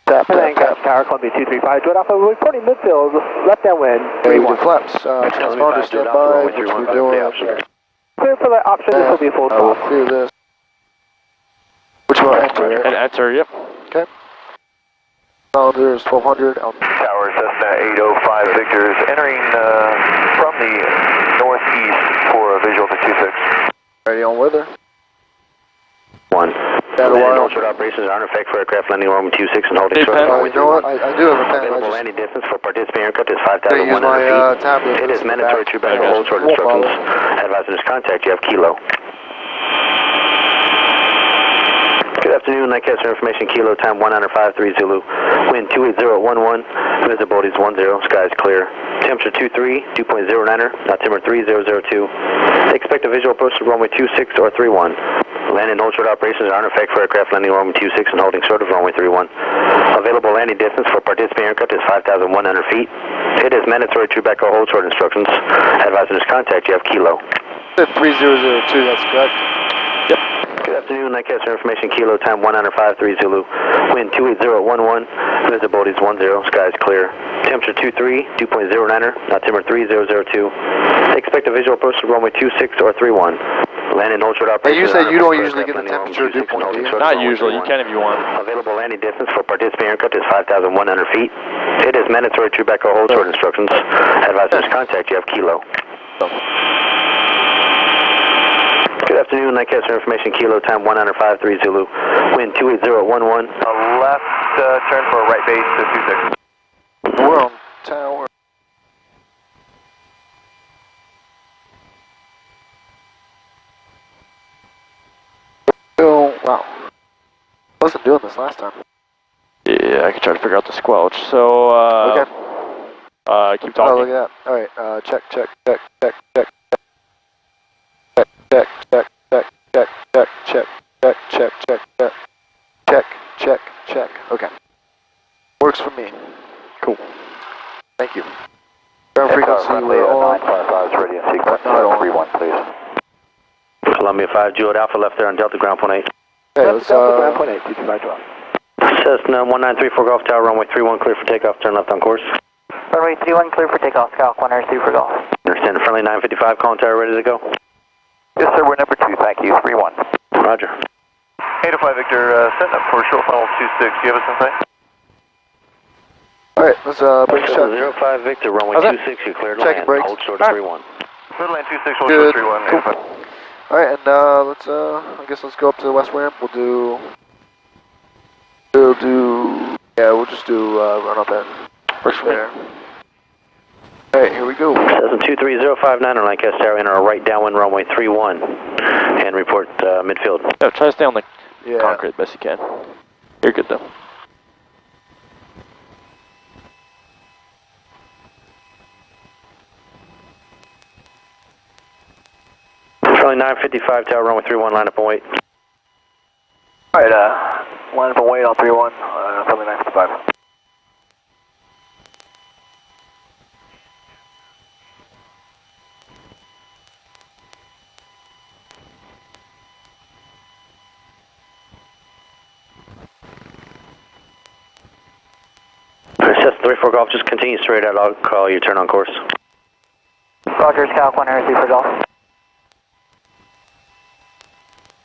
Tap, Tower, Columbia 235, Dwight Alpha, reporting midfield, left downwind, 3-1. Flaps, transponder standby, which we're doing. Clear for the option, this will be a full we'll stop. clear this. Which will enter, right? And enter, yep. Okay. Calendar is 1200. Tower, Cessna 805 Victor is entering from the northeast for a visual to 26. Ready on weather. 1. Battle wild. Short operations are in effect for aircraft landing on 26 and holding Hey, short. Pen. You know what? I do have a pen. Available landing distance for participating aircraft is I use 5,100 my feet. tablet. It is mandatory to back hold short Won't instructions. follow. Advisors contact, you have Kilo. Good afternoon, Lancaster information, Kilo, time 195.3 Zulu. Wind 28011, visibility is 10, sky is clear. Temperature 23, 2.09er, altimeter 3002. Expect a visual approach to runway 26 or 31. Land and hold short operations are in effect for aircraft landing runway 26 and holding short of runway 31. Available landing distance for participating aircraft is 5,100 feet. It is mandatory to back or hold short instructions. Advisors contact, you have Kilo. 3002, that's correct. Yep. Good afternoon, Lancaster information, Kilo, time 195.3 Zulu. Wind 28011, visibility is 10, sky is clear. Temperature 23, 2.09er, altimeter 3002. Expect a visual approach to runway 26 or 31. Land and hold short operations. You said you don't usually get the temperature dew point, do you? Not usually, you can if you want. Available landing distance for participating aircraft is 5,100 feet. It is mandatory to back or hold short instructions. Advisors contact, you have Kilo. Good afternoon, Lancaster information, Kilo, time 195.3 Zulu. Wind 28011. Left turn for right base to 26. We're on tower. Oh, wow. I wasn't doing this last time. Yeah, I can try to figure out the squelch. So, Okay. keep talking. Oh, look at that. Alright, check, check, check, check, check. Check, check, check, check, check, check, check, check, check, check, check, check, check. Okay. Works for me. Cool. Thank you. Ground frequency, we're on. 955 is ready in sequence. Not on. 31, please. Columbia 5, Juliet Alpha left there on Delta ground point 8. Okay, let's, ground point 8, 22512. Cessna 1934 Golf Tower, runway 31 clear for takeoff, turn left on course. Runway 31 clear for takeoff, Scout 102 for golf. Understand, friendly 955, calling tower ready to go. Yes sir, we're number 2, thank you, 3-1. Roger. 805 Victor, setting up for short funnel 26, do you have us in sight? Alright, let's bring shot. 05 Victor, runway 26, you're cleared to land. Brakes. Hold short of 31. Clear to land 26, hold Good. short 31, 805. Alright, and let's I guess let's go up to the west ramp. We'll just do run up and push from there. Alright, here we go. Cessna 23059 on Lancaster Tower, enter a right downwind runway 31 and report midfield. No, try to stay on the Yeah. concrete best you can. You're good though. Friendly 955 Tower, runway 31, line up and wait. Alright, line up and wait on 3-1, friendly 955. Cessna 34 Golf, just continue straight out, I'll call you turn on course. Roger, Scout 102 for golf.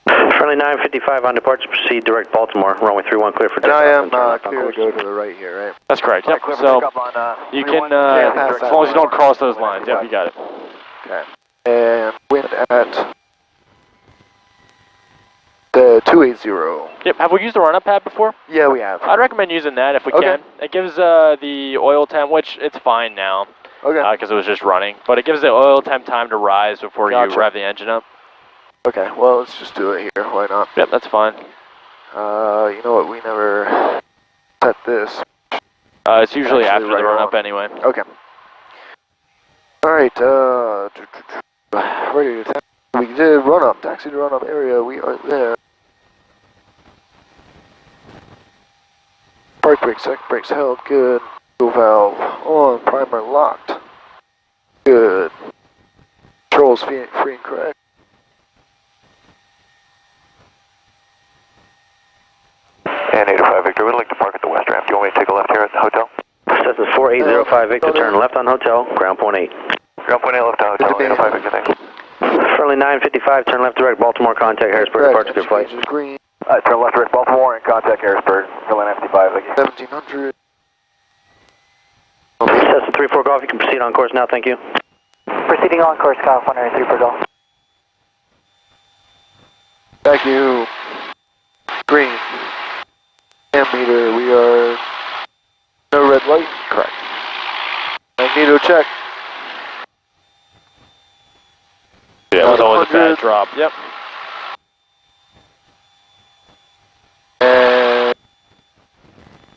Friendly 955 on departure, proceed direct Baltimore, runway 31 clear for And takeoff. I am turn left on clear course. to go to the right here, right? That's correct, yep. Clear for So, takeoff on, you 3-1. can, pass as that long as you don't line. cross those lines, yep, you got it. Okay. And wind at the 280. Yep, have we used the run-up pad before? Yeah, we have. I'd recommend using that if we Okay. can. It gives the oil temp, which it's fine now, Okay. because it was just running, but it gives the oil temp time to rise before you Gotcha. rev the engine up. Okay, well, let's just do it here. Why not? Yep, that's fine. You know what? We never set this. It's usually Actually, after right the run-up on. anyway. Okay. Alright, ready to taxi. We did run up. Taxi to run up area. We are there. Park brakes, second brakes held. Good. Fuel valve on. Primer locked. Good. Controls free and correct. And 805 Victor, we'd like to park at the west ramp. Do you want me to take a left here at the hotel? Cessna 4805 Victor, turn left on hotel, ground point 8. Ground point 8 left on hotel, 805 Victor, thanks. Friendly 955, turn left direct Baltimore, contact Harrisburg, departure clear flight. Green. Turn left direct Baltimore and contact Harrisburg, Friendly 955, thank you. 1700. Cessna 34 Golf, you can proceed on course now, thank you. Proceeding on course, California 3 for Golf. Thank you. Green. Meter, we are no red light. Correct. Magneto check. Yeah, it was always a bad drop. Yep. And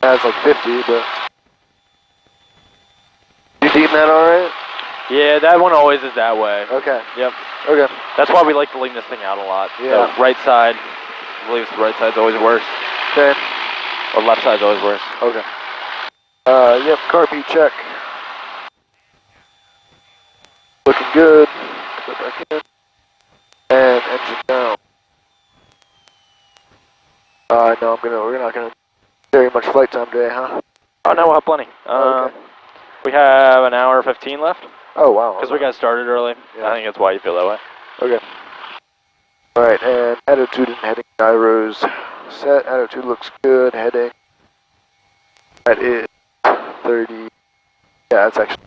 that's like 50, but you deem that alright? Yeah, that one always is that way. Okay. Yep. Okay. That's why we like to lean this thing out a lot. Yeah. The right side, I believe it's the right side's always worse. Okay. Or left side's always worse. Okay. Yep, car P check. Looking good. Go back in. And engine down. No, we're not gonna very much flight time today, huh? Oh no, we'll have plenty. Okay. We have an hour 15 left. Oh wow. Because we got started early. Yeah. I think that's why you feel that way. Okay. Alright, and attitude and heading gyros set. Attitude looks good. Heading. That is 30. Yeah, that's actually.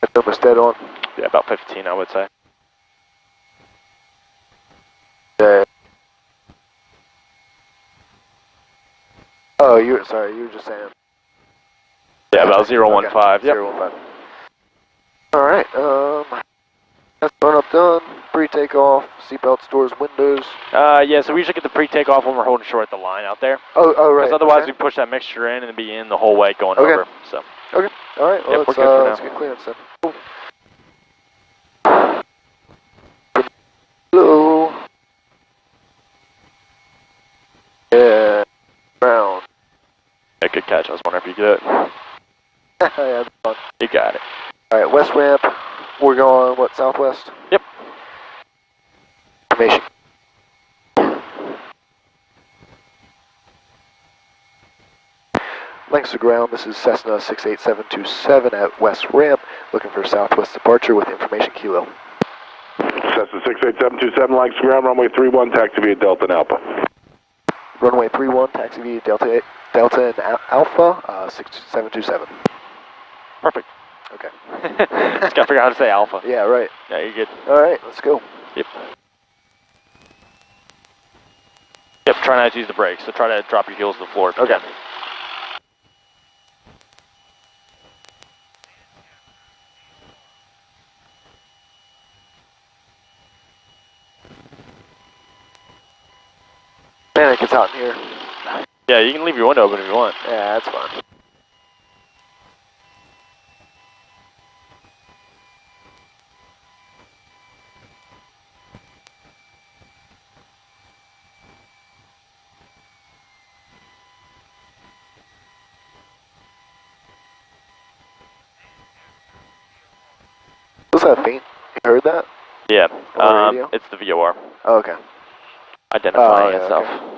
That's almost dead on. Yeah, about 15, I would say. Okay. Oh, you were just saying. Yeah, about 015. Okay. Yep. 015. Alright, that's burn up done. Pre-takeoff, seatbelts, doors, windows. Yeah, so we usually get the pre-takeoff when we're holding short the line out there. Oh, right. Because otherwise okay. we push that mixture in and it'd be in the whole way going Okay. over. So. Okay. Alright, well, Yep, we're good for let's now. get clearance then. Cool. Hello. Yeah. Brown. Yeah, good catch. I was wondering if you get it. Yeah, that's fun. You got it. Alright, west ramp. We're going, what, southwest? Yep. Information. Lengths to ground, this is Cessna 68727 at west ramp, looking for southwest departure with information kilo. Cessna 68727, lengths to ground, runway 31, taxi via Delta and Alpha. Runway 31, taxi via Delta and Alpha, 6727. Perfect. Okay. Just gotta figure out how to say alpha. Yeah, right. Yeah, you're good. Alright, let's go. Yep. Yep, try not to use the brakes, so try to drop your heels to the floor if you Okay. can. Man, it gets hot in here. Yeah, you can leave your window open if you want. Yeah, that's fine. What's that faint? You heard that? Yeah, On the radio? it's the VOR. Oh, okay. Identifying yeah, itself. okay.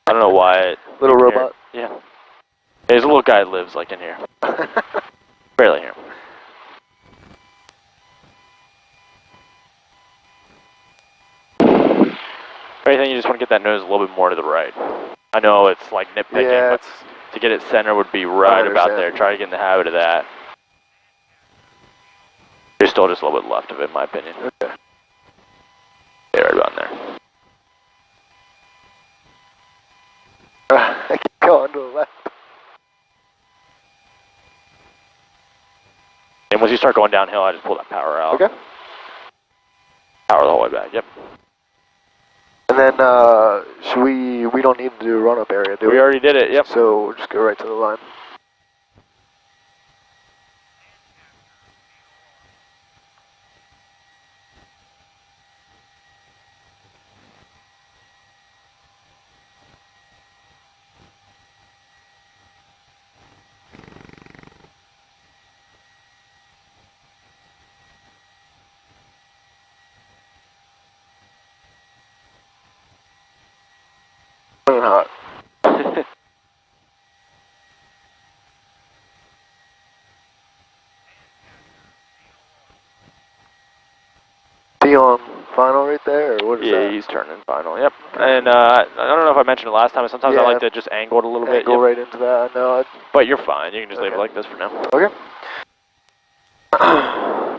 I don't know why it... Little you can robot? hear it. Yeah. There's a little guy that lives like in here. Barely here. If anything, you just want to get that nose a little bit more to the right. I know it's like nitpicking, Yeah, but to get it center would be right about understand. there. Try to get in the habit of that. You're still just a little bit left of it, in my opinion. Okay. Yeah, right about in there. I keep going to the left. And once you start going downhill, I just pull that power out. Okay. Power the whole way back, yep. And then, should we don't need to do a run-up area, do we? We already did it, yep. So we'll just go right to the line. Running hot. he on final right there, or what is that? Yeah, he's turning final, yep. And I don't know if I mentioned it last time, but sometimes I like to just angle it a little bit. Go right into that, I know. But you're fine, you can just leave it like this for now. Okay.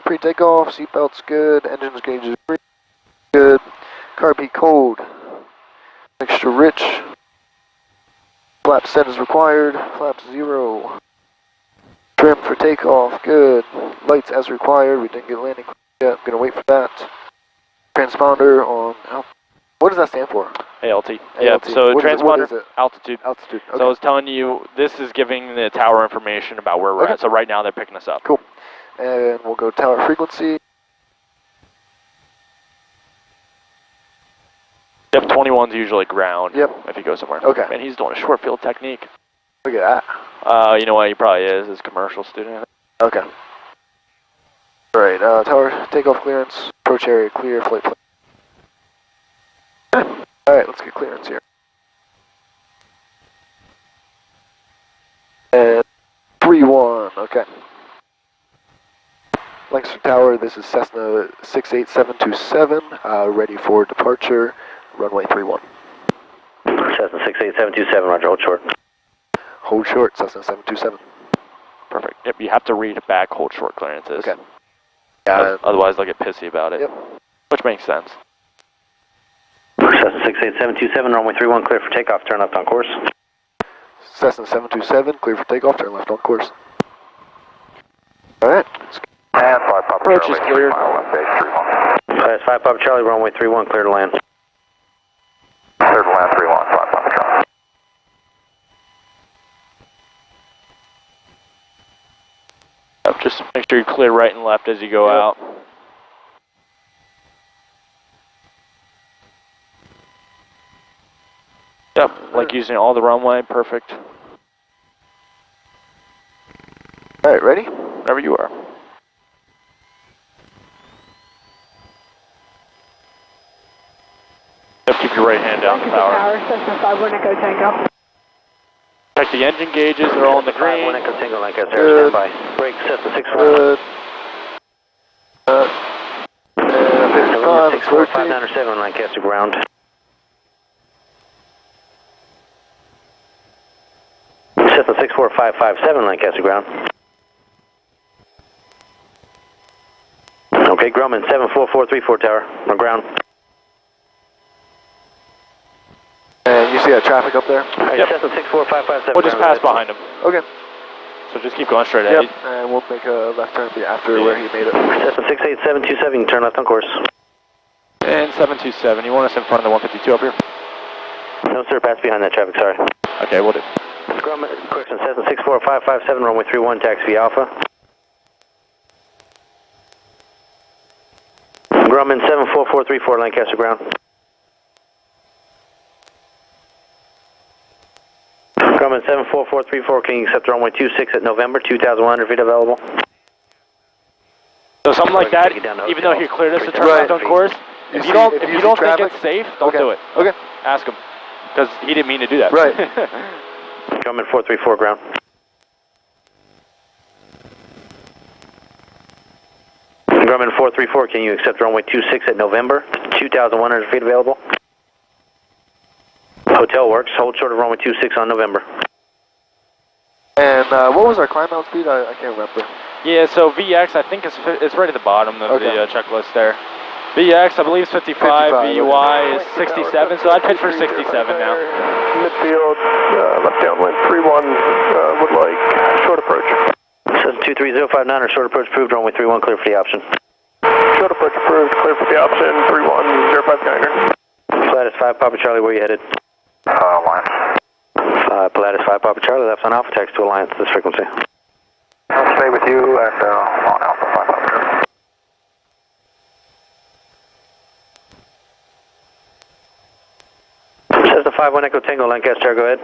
Pre-takeoff, seatbelt's good, engines gauges good, carb cold, extra rich, flap set is required, flaps 0, trim for takeoff, good, lights as required, we didn't get landing yet, I'm going to wait for that, transponder on, what does that stand for? ALT. Yeah, so transponder, what is it? altitude. Altitude, okay. So I was telling you, this is giving the tower information about where we're at, so right now they're picking us up. Cool. And we'll go tower frequency. Yep, 21's usually ground. Yep. If you go somewhere. Okay. And he's doing a short field technique. Look at that. You know what he probably is a commercial student. Okay. Alright, tower takeoff clearance, approach area clear, flight plan. Alright, let's get clearance here. And 3-1, okay. Lancaster Tower, this is Cessna 68727, ready for departure, runway 31. Cessna 68727, roger, hold short. Hold short, Cessna 727. Perfect. Yep, you have to read back hold short clearances. Okay. Otherwise they'll get pissy about it. Yep. Which makes sense. Cessna 68727, runway 31, clear for takeoff, turn left on course. Cessna 727, clear for takeoff, turn left on course. Alright. And 5 Papa Approach Charlie, is cleared. final base 31. Class 5 Papa Charlie, runway 31, clear to land. Clear to land 31, 5 Papa Charlie. Yep, just make sure you clear right and left as you go out. Yep, like using all the runway, perfect. Alright, ready? Whenever you are. Yep, keep your right hand down the power. Cessna 51 Echo Tango. Check the engine gauges, they're all in the green. 51 Echo Tango, Lancaster, stand by. Brake, Cessna 64. Good. 55, 64597, Lancaster ground. Cessna 64557, Lancaster ground. Okay, Grumman 74434 tower, on ground. And you see that traffic up there? Yep. Cessna 64557. We'll just pass behind him. Okay. So just keep going straight ahead. Yep, and we'll make a left turn after where he made it. Cessna 68727, you can turn left on course. And 727, you want us in front of the 152 up here? No sir, pass behind that traffic, sorry. Okay, we'll do. Grumman, correction, Cessna 64557, runway 31, taxi Alpha. Grumman 74434, Lancaster ground. Grumman 74434, can you accept runway 26 at November, 2,100 feet available? So something like that, even though he cleared us to turn left on course, if you don't think it's safe, don't do it. Okay. Ask him, because he didn't mean to do that. Right. Grumman 434 ground. Grumman 434, can you accept runway 26 at November, 2,100 feet available? Hotel works, hold short of runway 26 on November. And what was our climb out speed? I can't remember. Yeah, so VX, I think it's right at the bottom of the checklist there. VX, I believe is 55, VUI is 67, so I'd pitch for 67 now. Midfield, left downwind, 31, would like short approach. Says 23059 or short approach approved, runway 31, clear for the option. Short approach approved, clear for the option, 31059er. Pilatus 5 Papa Charlie, where are you headed? Alliance. Pilatus 5 Papa Charlie, left on Alpha, taxi to Alliance, this frequency. I'll stay with you and on Alpha 5 Papa Charlie. Says the 51 Echo Tango, Lancaster, go ahead.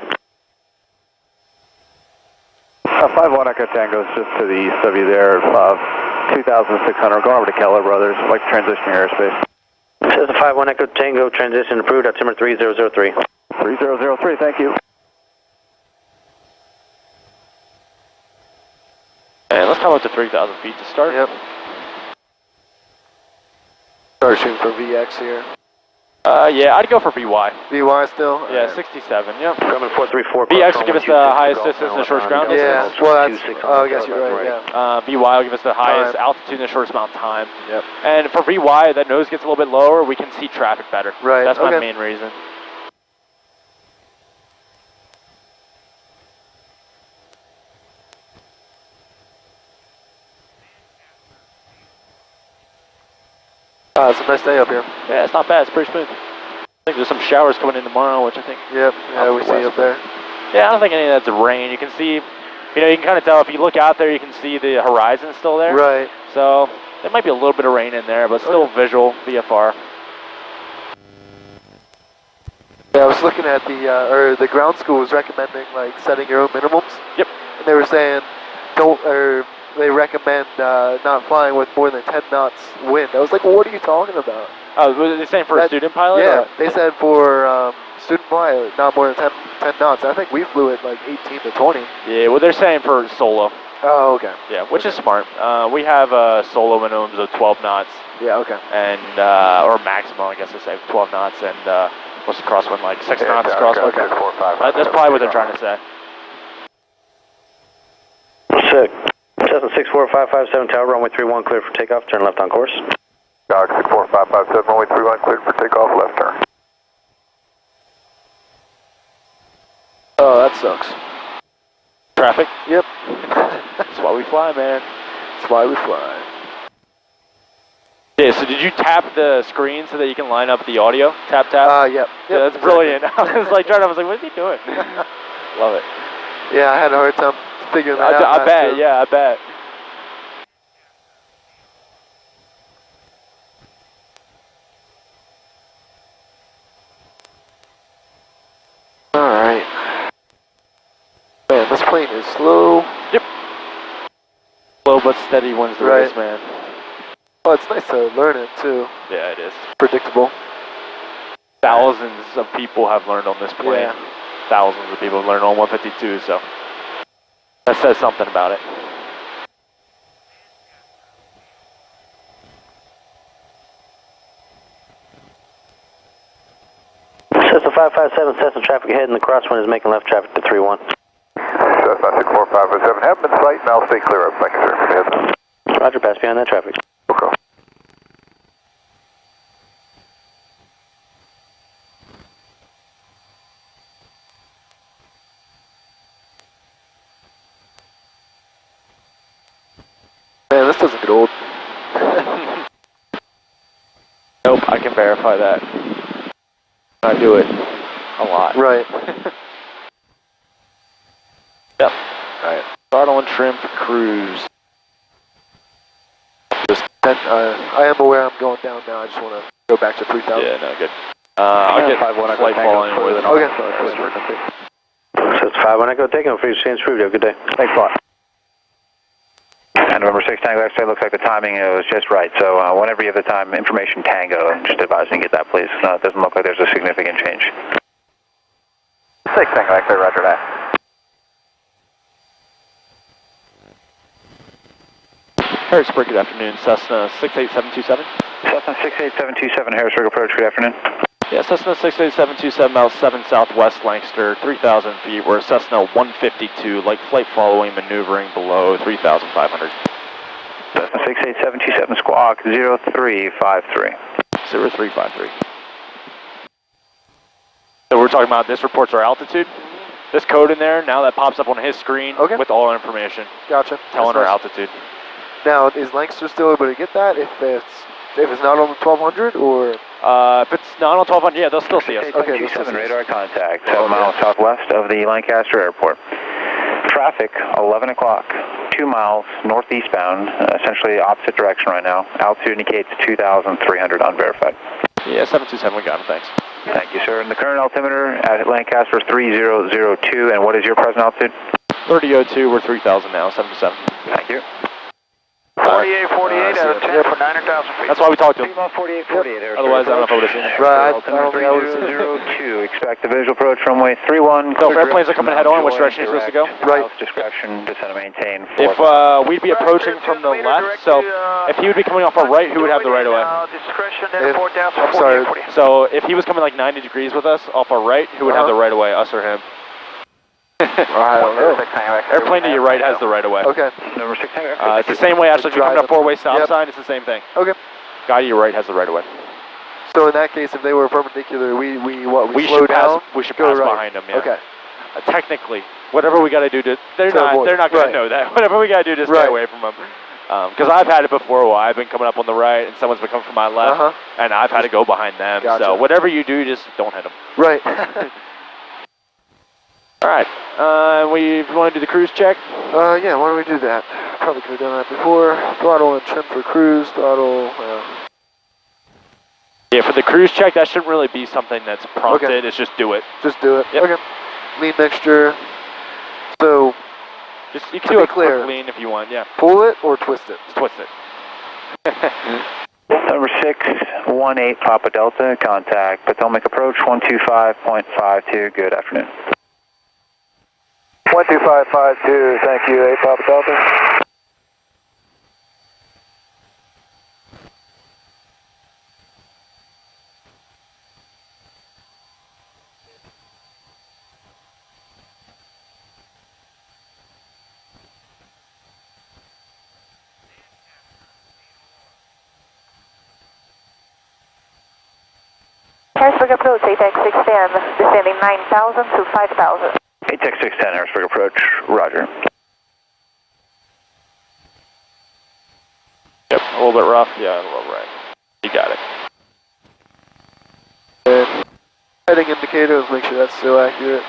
51 Echo Tango is just to the east of you there, 2,600. Going over to Keller Brothers. I'd like to transition your airspace. Says the 51 Echo Tango, transition approved, altimeter 3003. 3003, thank you. And let's come up to 3,000 feet to start. Yep. Start We're shooting for VX here. Yeah, I'd go for VY. VY still? Yeah, 67, yep. Coming 434. VX will give us the highest distance in the shortest ground distance. Yeah, well that's, I guess you're right, yeah. VY will give us the highest altitude in the shortest amount of time. Yep. And for VY, that nose gets a little bit lower, we can see traffic better. Right, That's my main reason. It's a nice day up here. Yeah, it's not bad, it's pretty smooth. I think there's some showers coming in tomorrow, which I think... Yep, yeah, we see up there. Yeah, I don't think any of that's rain. You can see, you know, you can kind of tell if you look out there, you can see the horizon still there. Right. So there might be a little bit of rain in there, but still visual VFR. Yeah, I was looking at the ground school was recommending like setting your own minimums. Yep. And they were saying they recommend not flying with more than 10 knots wind. I was like, well, what are you talking about? Oh, were they saying for a student pilot? Yeah, or? they said for student pilot, not more than 10 knots. I think we flew at like 18 to 20. Yeah, well, they're saying for solo. Oh, okay. Yeah, which is smart. We have solo minimums of 12 knots. Yeah, okay. And, or maximum, I guess they say, 12 knots. And what's the crosswind like? 6 knots crosswind? Okay. That's probably what they're trying to say. Sick. Cessna 64557 Tower, runway 31, clear for takeoff, turn left on course. Galaxy 4557, runway 31, cleared for takeoff, left turn. Oh, that sucks. Traffic? Yep. That's why we fly, man. That's why we fly. Yeah, so did you tap the screen so that you can line up the audio? Tap, tap? Yep. Yeah, that's brilliant. I was like, I was like, what is he doing? Love it. Yeah, I had a hard time figuring that out. I bet, yeah, I bet. Alright. Man, this plane is slow. Yep. Slow but steady wins the race, man. Oh, it's nice to learn it, too. Yeah, it is. Predictable. Thousands of people have learned on this plane. Yeah. Thousands of people have learned on 152, so that says something about it. Cessna 557, Cessna traffic ahead, and the crosswind is making left traffic to 31. Cessna 64557, have been sight, and I'll stay clear up. Thank you, sir. Roger, pass behind that traffic. Okay. Man, this doesn't get old. Nope, I can verify that. I do it a lot. Right. Yep. Alright. Throttle and trim for cruise. I am aware I'm going down now. I just want to go back to 3,000. Yeah, no, good. I'll get flight fall anyway. Okay. So it's 5 when I go take them for you, Sands Approved. Have a good day. Thanks a lot. And November 6 Tango X-ray, looks like the timing was just right. So whenever you have the time, information Tango, just advising you get that, please. It doesn't look like there's a significant change. 6 Tango X-ray, roger that. Harrisburg, good afternoon. Cessna 68727. Cessna 68727, Harrisburg approach, good afternoon. Yeah, Cessna 68727, mile 7 southwest Lancaster, 3,000 feet. We're Cessna 152, like flight following, maneuvering below 3,500. Cessna 68727, squawk 0353. 0353. So we're talking about this reports our altitude. This code in there, now that pops up on his screen with all our information. Gotcha. Telling our altitude. Now, is Lancaster still able to get that if it's not on the 1200 or? If it's not on 1200, yeah, they'll still see us. Okay, 27 radar contact, 7 miles southwest of the Lancaster Airport. Traffic, 11 o'clock, 2 miles northeastbound, essentially opposite direction right now. Altitude indicates 2,300 unverified. Yeah, 727, we got him, thanks. Thank you, sir. And the current altimeter at Lancaster is 3002, and what is your present altitude? 3002, we're 3,000 now, 727. Thank you. 4848, see it. Yep. For 900,000 feet. That's why we talked to him. Piedmont 4848. Yep. Otherwise, I don't know if I would have seen it. Right, I don't think I would have seen it. 3002. Expect the visual approach runway 31. So if airplanes are coming head on, which direction are you supposed to go? Right. Discretion, descend and maintain. If we'd be approaching from the left, so if he would be coming off our right, who would have the right of way? Discretion, I'm sorry. So if he was coming like 90 degrees with us off our right, who would have the right of way, us or him? I don't know. Airplane to your right has the right of way. Okay. Number 6 hangar. It's the same way, actually, if you come to a four-way stop sign, it's the same thing. Okay. Guy to your right has the right of way. So in that case, if they were perpendicular, we slow should down? pass. We should go pass right. behind them. Yeah. Okay. Technically, whatever we got to do to, they're not going to know that. Whatever we got to do to stay away from them. Because I've had it before. Well, I've been coming up on the right, and someone's been coming from my left, and I've had to go behind them. Gotcha. So whatever you do, just don't hit them. Right. All right. We want to do the cruise check. Yeah. Why don't we do that? Probably could have done that before. Throttle and trim for cruise. Throttle. Yeah, for the cruise check, that shouldn't really be something that's prompted. Okay. It's just do it. Just do it. Yep. Okay. Lean mixture. So. Just you can do a quick lean if you want. Yeah. Pull it or twist it. Just twist it. Number 618 Papa Delta, contact Potomac approach 125.52. Good afternoon. 12552, thank you, 8 Papa Delta. Harrisburg approach, ATAX 610, descending 9,000 to 5,000. ATAX 610, Harrisburg approach, roger. Yep, a little bit rough. Yeah, a little right. You got it. And heading indicator, let's make sure that's still accurate.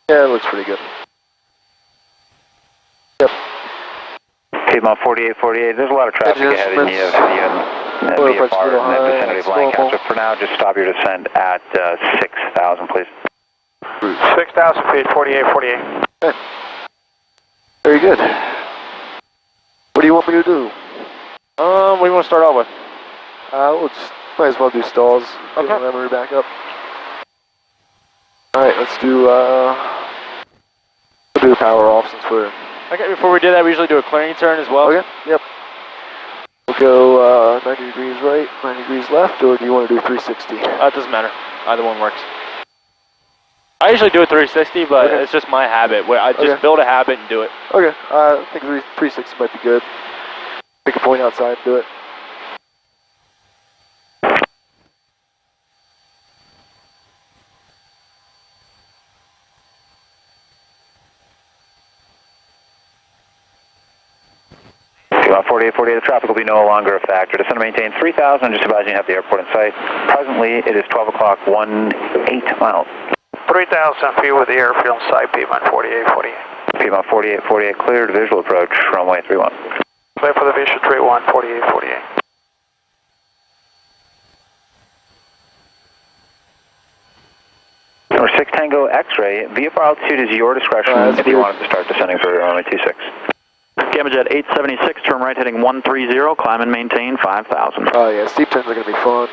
Yeah, it looks pretty good. Yep. Piedmont 4848, there's a lot of traffic ahead of you. Oil price a little high. In the vicinity of Lancaster. For now, just stop your descent at 6,000, please. 6,000 feet, 4848. Okay. Very good. What do you want me to do? What do you want to start out with? We'll just, might as well do stalls. Okay. Get the memory back up. Alright, let's do, we'll do power off since we're... Okay, before we do that, we usually do a clearing turn as well. Okay, yep. We'll go 90 degrees right, 90 degrees left, or do you want to do 360? It doesn't matter. Either one works. I usually do a 360, but it's just my habit. Where I just build a habit and do it. Okay, I think 360 might be good. Pick a point outside and do it. About 4848, the traffic will be no longer a factor. Descend and maintain 3,000, just advising you have the airport in sight. Presently, it is 12 o'clock, 18 miles. 3,000 feet with the airfield in sight, Piedmont 4848. Piedmont 4848, cleared, visual approach, runway 31. Clear for the Vision 31, 4848. Number 6 Tango X-ray, VFR altitude is your discretion if you wanted to start descending for runway 26. Gamma Jet 876, turn right heading 130, climb and maintain 5,000. Oh yeah, steep turns are going to be fun.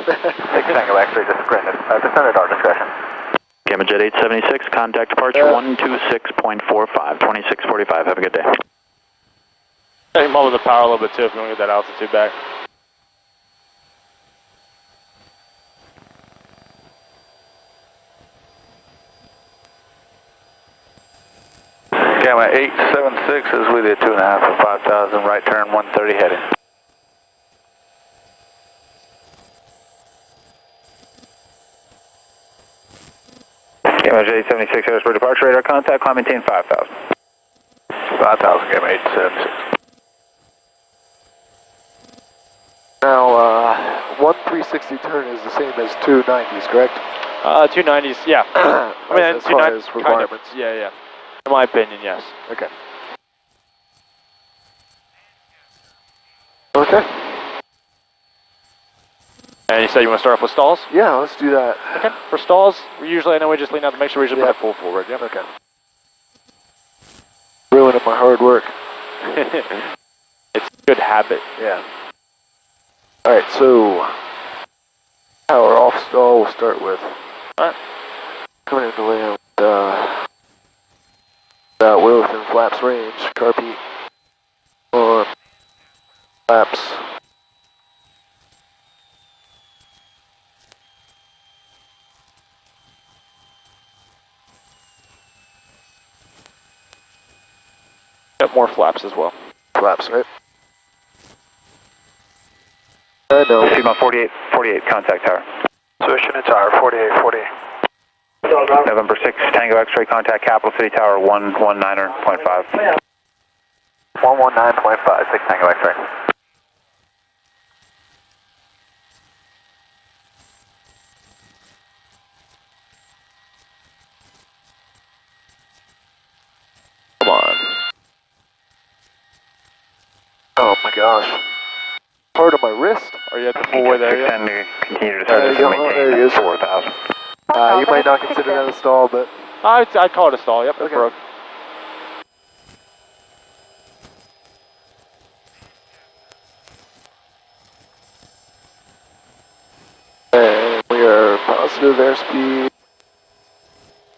6 Tango X-ray, descend at our discretion. Gamma Jet 876, contact departure 126.45, 2645, have a good day. Take them over the power a little bit too if you want to get that altitude back. Gamma 876 is with you, 2.5 for 5,000, right turn 130 heading. Gamma Jet 876, Harrisburg departure radar contact, climb maintain 5,000. 5,000, Gamma 876. Now, 1 360 turn is the same as 2 90s, correct? 290s, yeah. I mean, as far as requirements. Kind of, yeah. In my opinion, yes. Okay. Okay. And you said you want to start off with stalls? Yeah, let's do that. Okay. For stalls, I know we just lean out to make sure we just put it full forward. Yep. Okay. Ruining my hard work. It's Good habit. Yeah. Alright, so power off stall we'll start with. Alright. Coming into land, about well within flaps range, carpet on flaps. Got more flaps as well. Flaps, right? No. Sigma 48, contact tower. Switching to tower, 48, 48. November 6, Tango X-ray, contact Capital City Tower 119.5. 119.5, 6 Tango X-ray. Come on. Oh my gosh. Part of my wrist? Are you at the full way there yet? Continue to There you go. Oh, there he is. 4,000. You might not consider that a stall, but I'd call it a stall, yep, it okay. broke. and we are positive airspeed,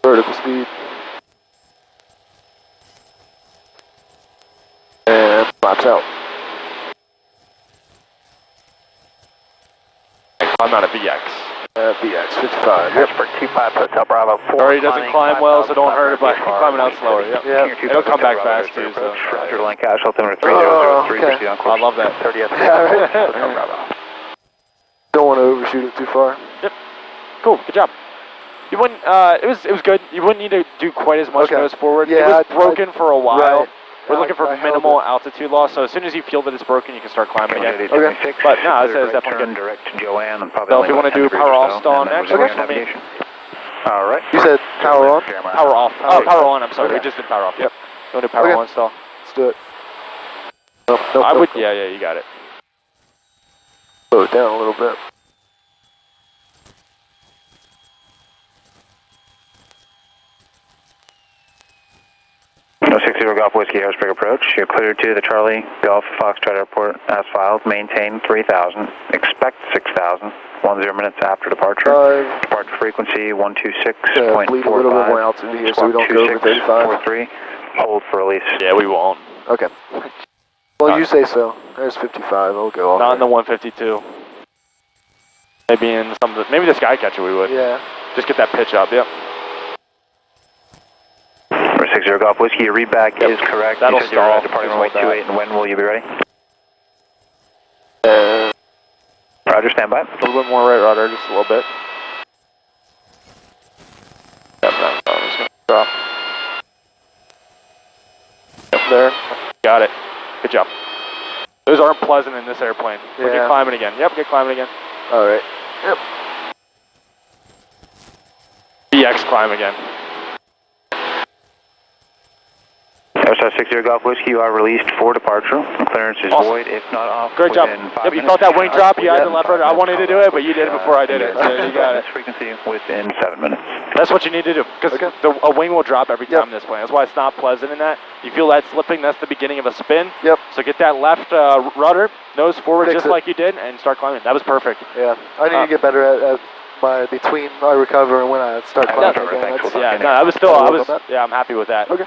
vertical speed, and flaps out. I'm out of VX. VX 55. Yep. For 25 Hotel Bravo 4. Sorry, he doesn't climb well, so don't hurt it, but climbing out slower. Yep. Yeah. It'll come back fast too. So. Roger, Lancaster, altimeter 3003, okay. proceed on course. I love that. 30th. Hotel Bravo. Don't want to overshoot it too far. Yep. Cool. Good job. You wouldn't. It was good. You wouldn't need to do quite as much nose forward. Yeah, it was broken for a while. Right. We're looking for minimal altitude loss, so as soon as you feel that it's broken, you can start climbing again. Okay. But no, I say it's definitely good. Direct to Joanne and probably So if you want to do power off stall next, works for me. All right. You said power on? Power off. Oh, power on. I'm sorry. Okay. We just did power off. Yep. You want to do power on stall? Let's do it. Nope, nope, I nope, would. nope. Yeah, you got it. Slow it down a little bit. No 60 Golf Whiskey Harrisburg approach. You're cleared to the Charlie Golf Foxtrot Airport as filed. Maintain 3,000. Expect 6,000. 10 minutes after departure. Departure frequency 126.45. Bleed a little bit more altitude here so we don't go over 35. 43. Hold for release. Yeah, we won't. Okay. Well, you say so. There's 55. I'll go off. Not in the 152. Maybe in some. Maybe the Skycatcher we would. Yeah. Just get that pitch up. Yep. 60 Golf Whiskey, your readback is correct. That'll you said stall. you're departing runway 28, and when will you be ready? Roger, stand by. A little bit more right rudder, just a little bit. Yep, I'm just gonna drop. Yep, there. Got it. Good job. Those aren't pleasant in this airplane. We'll get climbing again. Yep, get climbing again. All right. Yep. VX climb again. Star 60 Golf Whiskey, you are released for departure. Clearance is void, if not off. Great job. Yep, you felt that wing drop. You had the left rudder. I wanted to do it, but you did it before I did it. So you got it. Frequency within 7 minutes. That's what you need to do, because a wing will drop every time in this plane. That's why it's not pleasant in that. You feel that slipping, that's the beginning of a spin. Yep. So get that left rudder, nose forward Fix just it. like you did, and start climbing. That was perfect. Yeah. I need to get better at my between I recover and when I start climbing again. I'm happy with that. Okay.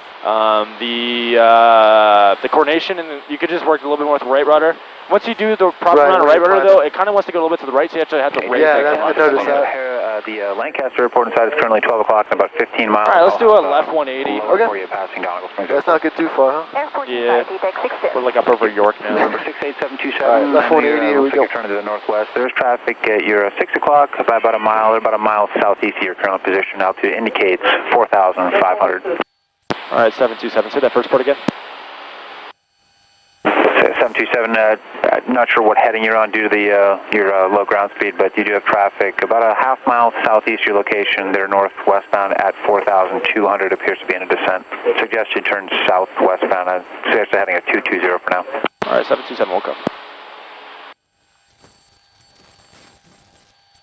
The coordination, and you could just work a little bit more with the right rudder. Once you do the proper amount of right rudder, though, it kind of wants to go a little bit to the right, so you actually have to raise I that. noticed that. The Lancaster Airport inside is currently 12 o'clock and about 15 miles. All right, let's do a left 180. Okay. Before you passing Donegal Springs. Let's not get too far, huh? Yeah. We're like up over York now. Number 68727. All right, left 180, here we go. Turn to the northwest. There's traffic at your 6 o'clock by about a mile southeast of your current position. Altitude indicates 4,500. All right, 727. Say that first part again. 727, not sure what heading you're on due to your low ground speed, but you do have traffic about a half mile southeast of your location. They're northwestbound at 4,200, appears to be in a descent. Suggest you turn southwestbound. I suggest heading at 220 for now. All right, 727 will come.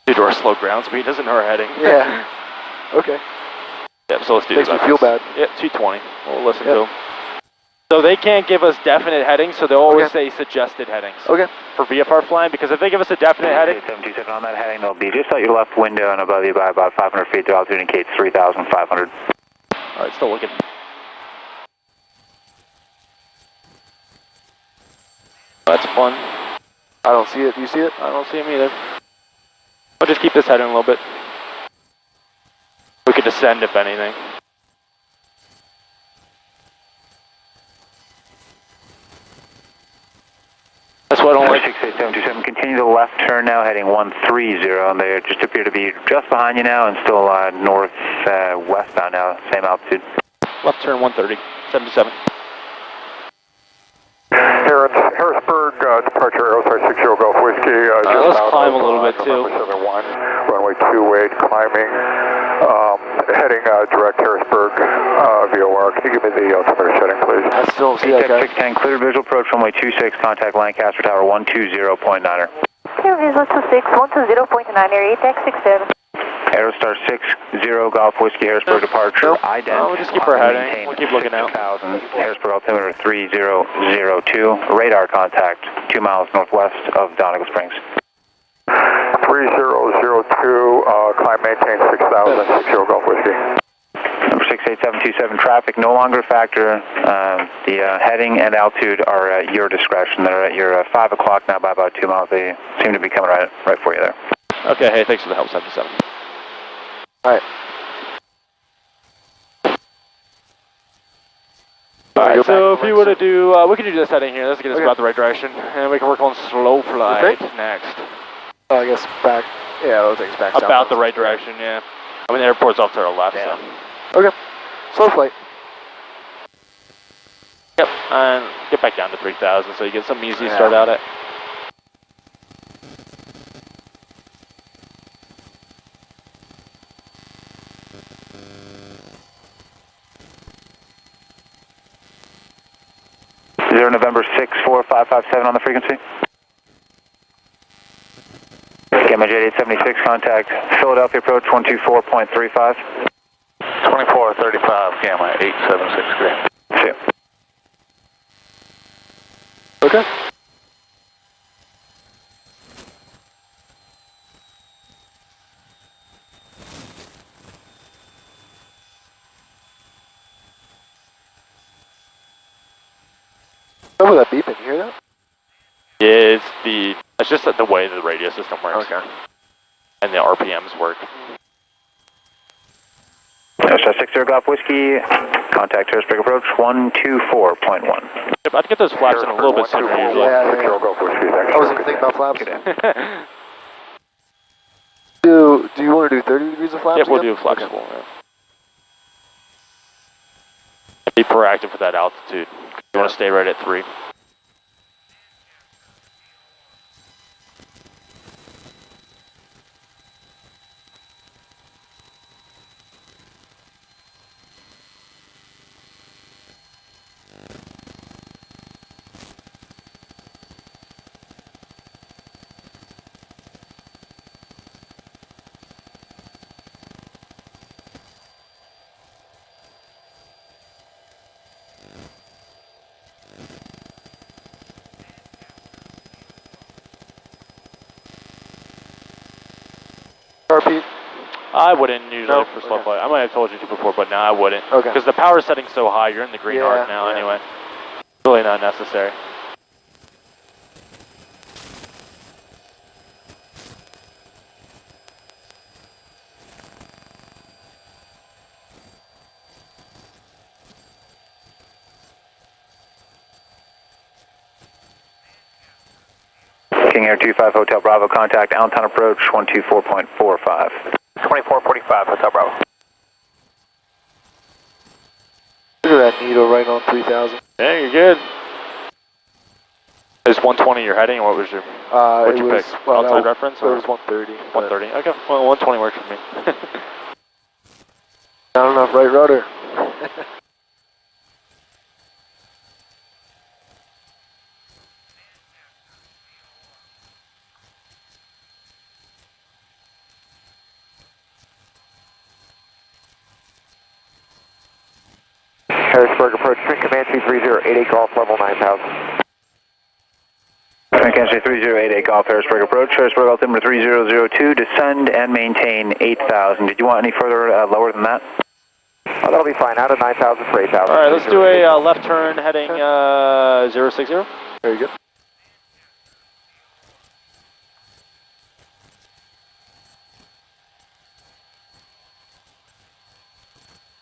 Due to our slow ground speed, doesn't our heading? Yeah. Okay. Yep, so let's do Makes this. me feel bad. Yep, 220. We'll listen to him. So they can't give us definite headings, so they'll always say suggested headings. Okay. For VFR flying, because if they give us a definite heading... 727 on that heading, they'll be just out your left window and above you by about 500 feet. The altitude indicates 3,500. Alright, still looking. That's fun. I don't see it. Do you see it? I don't see him either. I'll just keep this heading a little bit. We could descend if anything. That's what I don't like. 68727, continue the left turn now, heading 130, and they just appear to be just behind you now and still westbound now, same altitude. Left turn 130, 77. Harrisburg, departure Aerostar 60 Golf Whiskey. Let's climb a little bit too. 71, runway 28, climbing, heading direct Harrisburg, VOR. Can you give me the altimeter setting, please? I still don't see that guy. 610, clear visual approach, runway 26, contact Lancaster Tower 120.9er. Clear visual 26, 120.9er, ATAC 67. Aerostar 60 Golf Whiskey, Harrisburg departure, ident. We'll just keep our heading. We'll keep looking out. 6,000, Harrisburg altimeter 3002, radar contact 2 miles northwest of Donegal Springs. 3002, climb maintain 6,000, 60 Golf Whiskey. Number 68727, traffic no longer a factor. The heading and altitude are at your discretion. They're at your 5 o'clock now by about 2 miles. They seem to be coming right for you there. Okay, hey, thanks for the help, 77. Alright. Alright, so if you were to do, we could do this heading here. Let's get us about the right direction. And we can work on slow flight next. I guess back. Yeah, that'll take us back. About the right direction, yeah. I mean, the airport's off to our left, so. Okay. Slow flight. Yep, and get back down to 3,000 so you get something easy to start out at. November 64557 on the frequency. Gamma Jet 876, contact Philadelphia approach 124.35. 2435, Gamma 876, great. See you. Okay. Oh, that beeping, you hear that? Yeah, it's just the way the radio system works. Okay. And the RPMs work. Aerostar 60 Golf Whiskey, contact Harrisburg approach 124.1. Yep, I'd get those flaps in a little bit sooner usually. Yeah. I wasn't even thinking about flaps. Do you want to do 30 degrees of flaps? Yep, we'll do flexible. Okay. Yeah. Be proactive with that altitude. You want to stay right at 3. RP? I wouldn't usually for slow Okay. flight. I might have told you to before, but no, I wouldn't. Okay. Because the power setting's so high, you're in the green arc now anyway. It's really not necessary. King Air 25 Hotel Bravo, contact Allentown approach 124.45. 2445, Hotel Bravo. Look at that needle right on 3,000. Yeah, you're good. Is 120 your heading, or what was your, what'd you pick? Well, Outside reference? It was 130. 130, okay. Well, 120 works for me. Not enough right rudder. Harrisburg approach, Trink Command 2 3088 Golf, level 9000. Kansas 3088 Golf, Harrisburg approach, Harrisburg altimeter 3002, descend and maintain 8,000. Did you want any further lower than that? Oh, that'll be fine, out of 9,000 for 8,000. Alright, let's do a left turn heading 060. Very good.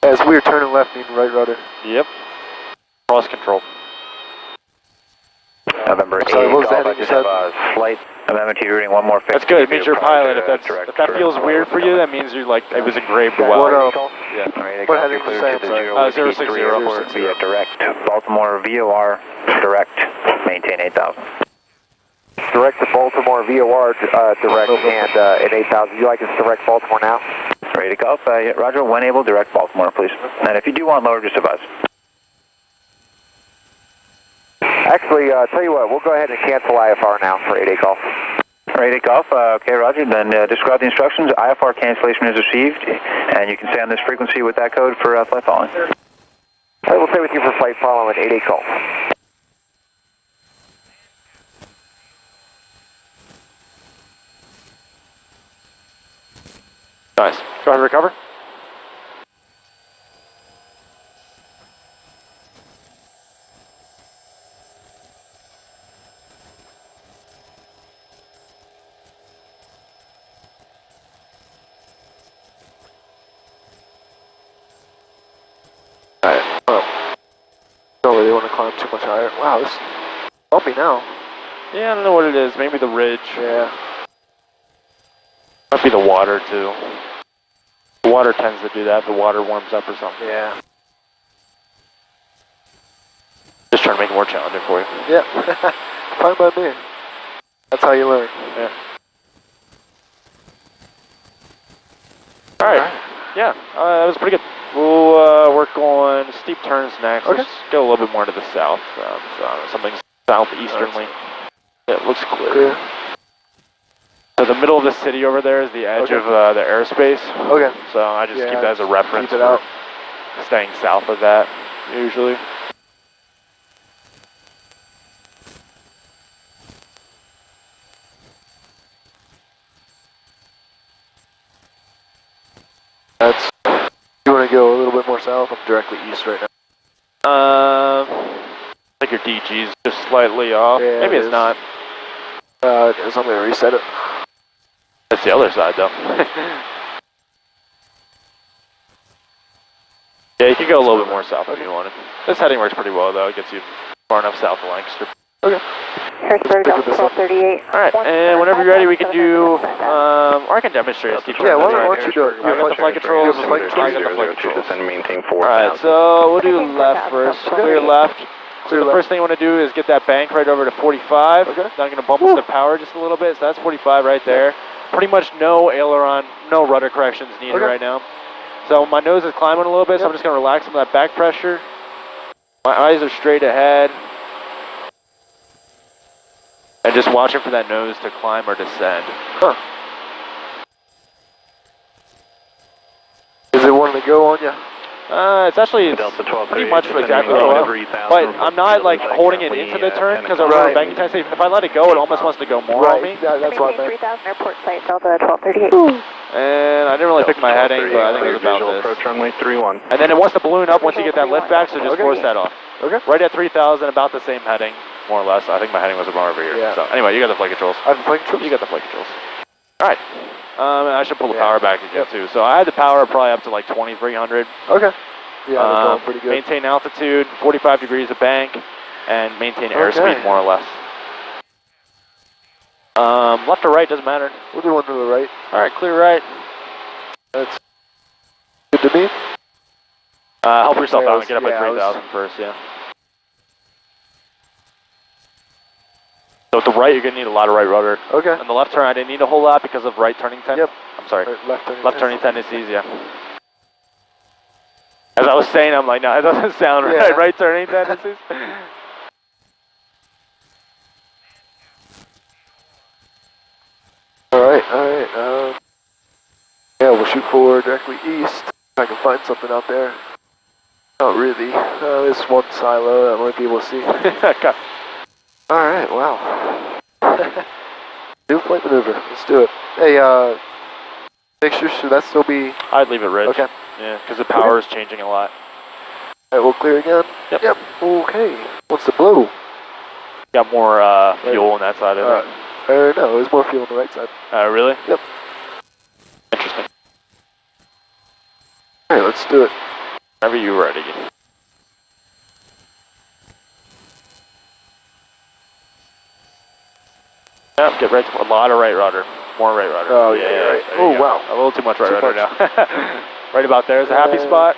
As we're turning left, meaning right rudder. Yep. Cross control. November 8, sorry, what was Golf, that I just have a slight amendment to your reading, one more fix. That's good, it means you're a pilot. If that feels weird for you, that means you're like, it was engraved well. Yeah. What heading did you say? I'm sorry. 060. Via direct, Baltimore VOR, direct, maintain 8,000. Direct to Baltimore, VOR, direct, and 8,000. You like us direct Baltimore now? Ready to golf? Yeah, Roger, when able, direct Baltimore, please. And if you do want lower, just advise. Actually, tell you what, we'll go ahead and cancel IFR now for 88 Golf. 88 Golf, okay, Roger, then describe the instructions. IFR cancellation is received, and you can stay on this frequency with that code for flight following. All right, we'll stay with you for flight following 88 Golf. Nice. Go ahead and recover. Alright, don't really want to climb too much higher. Wow, this is bumpy now. Yeah, I don't know what it is. Maybe the ridge. Yeah. Might be the water too. The water tends to do that. The water warms up or something. Yeah. Just trying to make it more challenging for you. Yeah. Fine by me. That's how you learn. Yeah. Alright. Yeah, that was pretty good. We'll work on steep turns next. Okay. Let's go a little bit more to the south. Something southeasternly. Yeah, it looks clear. So the middle of the city over there is the edge of the airspace. Okay. So I just keep that as a reference keep it out. for staying south of that, usually. That's, you want to go a little bit more south? I'm directly east right now. I think your DG's just slightly off. Yeah, Maybe it's not. It is. I'm going to reset it. That's the other side though. Yeah, you can go a little bit more south if you wanted. This heading works pretty well though. It gets you far enough south of Lancaster. Okay. Harrisburg, Delta 1238. Alright, and whenever you're ready we can do, or I can demonstrate a steep turn. Yeah, why don't you do it? I got the flight controls. I got the flight controls. Maintain 4,000. Alright, so we'll do left first. Clear left. So the first thing you want to do is get that bank right over to 45. Okay. Then I'm going to bump up the power just a little bit, so that's 45 right there. Pretty much no aileron, no rudder corrections needed right now. So my nose is climbing a little bit, so I'm just going to relax some of that back pressure. My eyes are straight ahead. And just watching for that nose to climb or descend. Huh. Is it wanting to go on you? It's actually pretty much exactly what but I'm not like holding it into the turn because I'm banking time. If I let it go, it almost wants to go more on me. That's why I 3000 airport site, Delta 1238. And I didn't really pick my heading, but I think it was about this. Approach runway 31. And then it wants to balloon up once you get that lift back, so just force that off. Okay. Right at 3000, about the same heading, more or less. I think my heading was about over here. Yeah. So anyway, you got the flight controls. I have the flight controls? You got the flight controls. All right. And I should pull the power back again too. So I had the power probably up to like 2300. Okay. Yeah, that's going pretty good. Maintain altitude, 45 degrees of bank, and maintain airspeed more or less. Left or right, doesn't matter. We'll do one to the right. All right, clear right. That's good to me. Help yourself out and get up at 3000 first, yeah. So at the right, you're going to need a lot of right rudder. Okay. On the left turn, I didn't need a whole lot because of right turning tendencies. Yep. I'm sorry. Left turning tendencies, yeah. As I was saying, I'm like, no, it doesn't sound right. Right turning tendencies. Alright. Yeah, we'll shoot forward directly east. If I can find something out there. Not really. There's one silo that might be able to see. Okay. Alright, wow. New flight maneuver. Let's do it. Hey, picture, should that still be... I'd leave it rich. Okay. Yeah, because the power is changing a lot. Alright, we'll clear again. Yep. Okay. What's the blue? Got more fuel on that side, I think. No, there's more fuel on the right side. Really? Yep. Interesting. Alright, let's do it. Whenever you're ready. Yep, get right to a lot of right rudder. More right rudder. Oh, yeah. Right. Oh, wow. A little too much right rudder now. Right about there is a happy spot.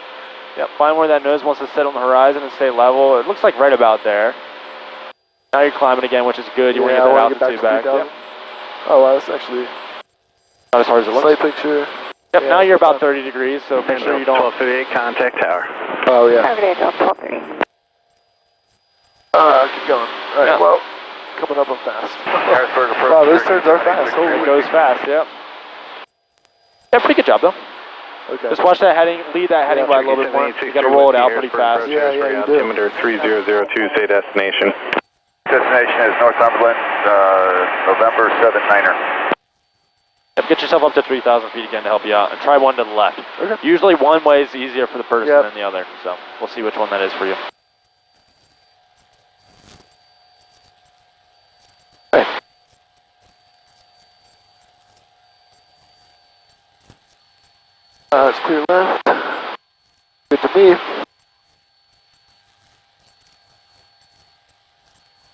Yep, find where that nose wants to sit on the horizon and stay level. It looks like right about there. Now you're climbing again, which is good. You want to get that altitude back. Yep. Oh, wow, that's actually not as hard as it looks. Slight picture. Yep, now you're about 30 degrees, so make sure you don't... 1238, contact tower. Oh, yeah. Target 1230. Keep going. Alright, well, coming up on fast. Wow, those turns are fast. It goes fast, yep. Yeah, pretty good job, though. Okay. Just watch that heading, lead that heading by a little bit more. You gotta roll it out pretty fast. Yeah, you do. Altimeter 3002, say destination. Destination is Northumberland, November 79er. Yep, get yourself up to 3,000 feet again to help you out, and try one to the left. Okay. Usually one way is easier for the person than the other, so we'll see which one that is for you. Hey. It's clear left. Good to me.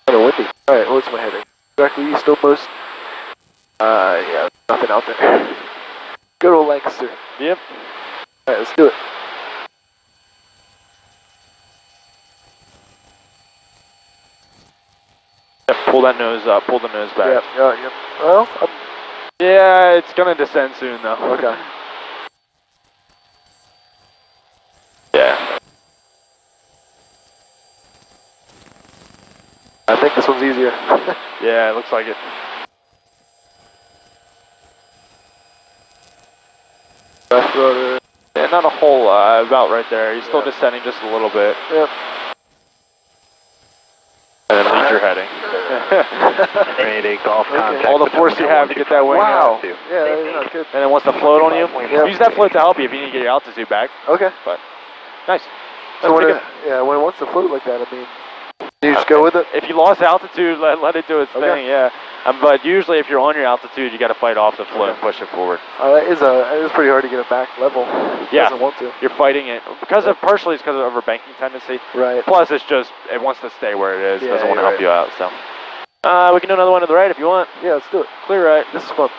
Kind of windy. Alright, what's my heading? Directly east almost. Yeah, nothing out there. Good old Lancaster. Yep. Alright, let's do it. Yep, pull that nose up, pull the nose back. Yep. Well, yeah, it's gonna descend soon though. okay. Yeah. I think this one's easier. Yeah, it looks like it. Left rudder. Yeah, not a whole lot, about right there. You're still descending just a little bit. Yep. And then lead your heading. Ready, golf contact. All the force you have to get that wing Wow. out. Yeah, that's good. And it wants to float on you. Use that float to help you if you need to get your altitude back. Okay. But nice. So when it wants to float like that, I mean, you just go with it? If you lost altitude, let it do its thing, yeah. But usually if you're on your altitude, you got to fight off the float and push it forward. It is pretty hard to get it back level. It doesn't want to. You're fighting it. Partially it's because of overbanking tendency. Right. Plus it's just, it wants to stay where it is. It doesn't want to help you out, so. We can do another one to the right if you want. Yeah, let's do it. Clear right. This is fun.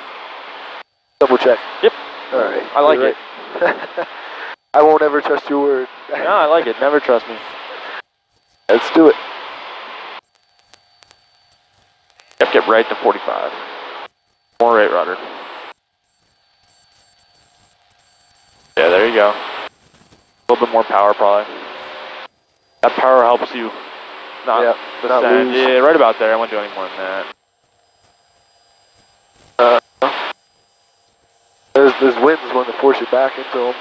Double check. Yep. Alright. I like it. I won't ever trust your word. No, I like it. Never trust me. Let's do it. Yep, get right to 45. More right rudder. Yeah, there you go. A little bit more power probably. That power helps you not descend. Yeah, right about there. I won't do any more than that. There's winds wanting to force you back into them.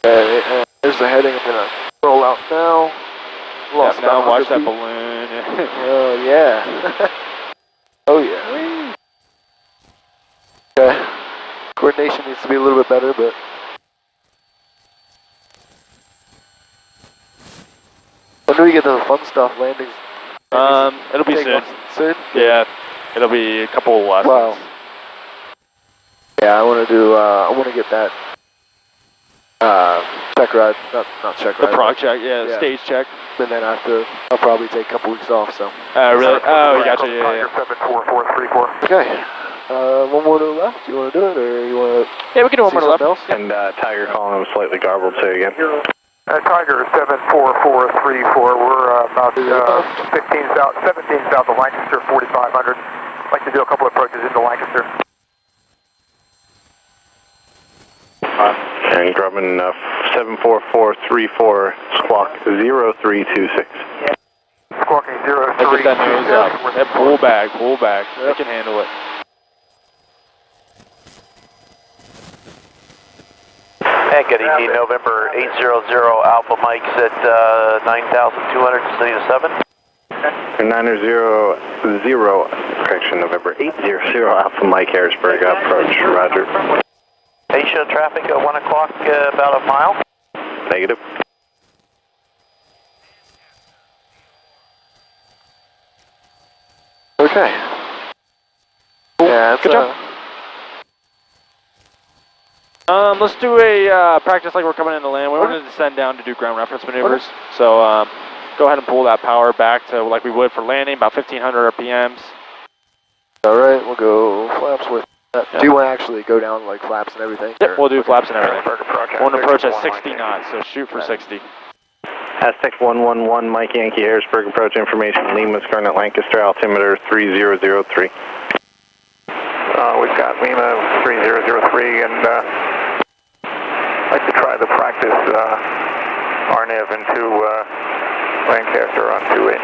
Okay, there's the heading. I'm gonna roll out now. Lost now watch that feet. balloon. Oh yeah. Oh yeah. Okay. Coordination needs to be a little bit better, but when do we get to the fun stuff? Landings? It'll be soon. Soon? Yeah, it'll be a couple of lessons. Wow. Yeah, I want to do. I want to get that check ride, not check ride. The prog check, yeah, stage check. And then after, I'll probably take a couple weeks off. So. Really? Oh, you gotcha. Yeah. 74434. Okay. One more to the left. You want to do it, or you want to? Yeah, we can do one more to the left. Else? And Tiger calling him slightly garbled, say again. Tiger 74434. We're about 17 south of Lancaster, 4500. I'd like to do a couple of approaches into Lancaster. And Grumman 74434, squawk 0326. Squawking 0326. Get that nose up. That pull back. They can handle it. And good evening, November 800 Alpha Mike's at 9,200, city of 7. 900, correction, November 800 Alpha Mike Harrisburg, approach, roger. Hey, show traffic at 1 o'clock, about a mile. Negative. Okay. Yeah, good job. Let's do a practice like we're coming into land. We wanted to send down to do ground reference maneuvers. So go ahead and pull that power back to like we would for landing, about 1,500 RPMs. Alright, we'll go flaps with that. Do you want to actually go down like flaps and everything? Yep, we'll do flaps and everything. We'll approach at 60 knots, so shoot for 60. Aztec 111, Mike Yankee Harrisburg, approach information, Lima, Scarlet, Lancaster, altimeter 3003. We've got Lima 3003 and I'd like to try the practice RNAV into Lancaster on 28.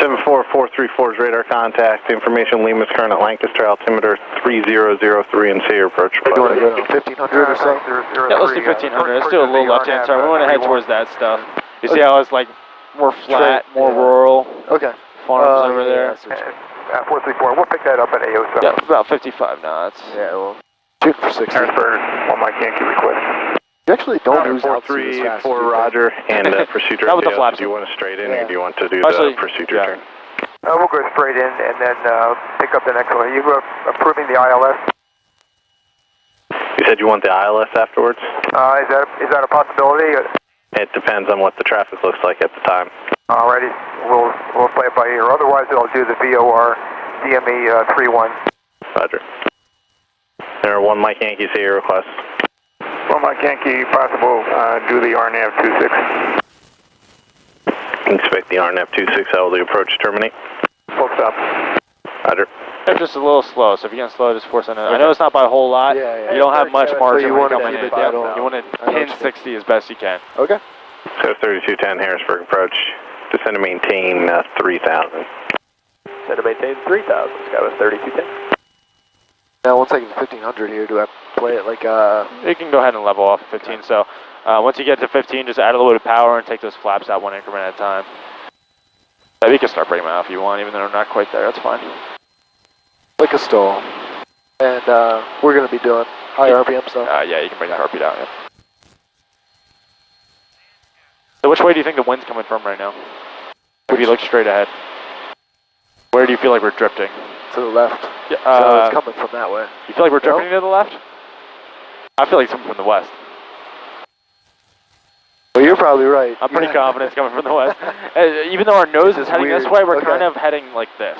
74434 is radar contact, information Lima, Scarlet, Lancaster, altimeter 3003 and say approach. Do you want to go to 1,500 or so? Yeah, let's do 1,500. Let's do a little left-hand turn. We want to head towards that stuff. You see how it's like more flat, more rural? Okay. Farms over there. 434, we'll pick that up at AO7. Yeah, about 55 knots. Yeah, well, shooting for 60. Harrisburg, 1 Mike Yankee request. You actually don't lose altitude as fast. 434 Roger, and procedure. That was the flaps. Do you want to straight in or do you want to do actually, the procedure turn? We'll go straight in and then pick up the next one. You approving the ILS? You said you want the ILS afterwards? Is that a possibility? It depends on what the traffic looks like at the time. Alrighty, we'll play it by ear. Otherwise, I'll do the VOR DME 31. Roger. There are 1 Mike Yankee, say your request. 1 Mike Yankee, possible, do the RNAV 26. Expect the RNAV 26, how will the approach terminate? Full stop. Roger. It's just a little slow, so if you can slow, just force it. I know it's not by a whole lot. Yeah. You don't have much margin you when want you're to coming keep in. it down. You want to pin 60 as best you can. Okay. So 3210 Harrisburg approach. Descend to maintain 3,000. Descend to maintain 3,000. Sky was 3210. Now once I get to 1,500 here, do I play it like You can go ahead and level off 15. So once you get to 15, just add a little bit of power and take those flaps out 1 increment at a time. You can start bringing them out if you want, even though they're not quite there. That's fine. like a stall? And we're going to be doing high RPM stuff. Yeah, you can bring the heartbeat out. Yeah. So which way do you think the wind's coming from right now? If you look straight ahead, where do you feel like we're drifting? To the left. Yeah, so it's coming from that way. You feel like we're drifting to the left? I feel like it's coming from the west. Well, you're probably right. I'm pretty confident it's coming from the west. Even though our nose is heading this way, we're kind of heading like this.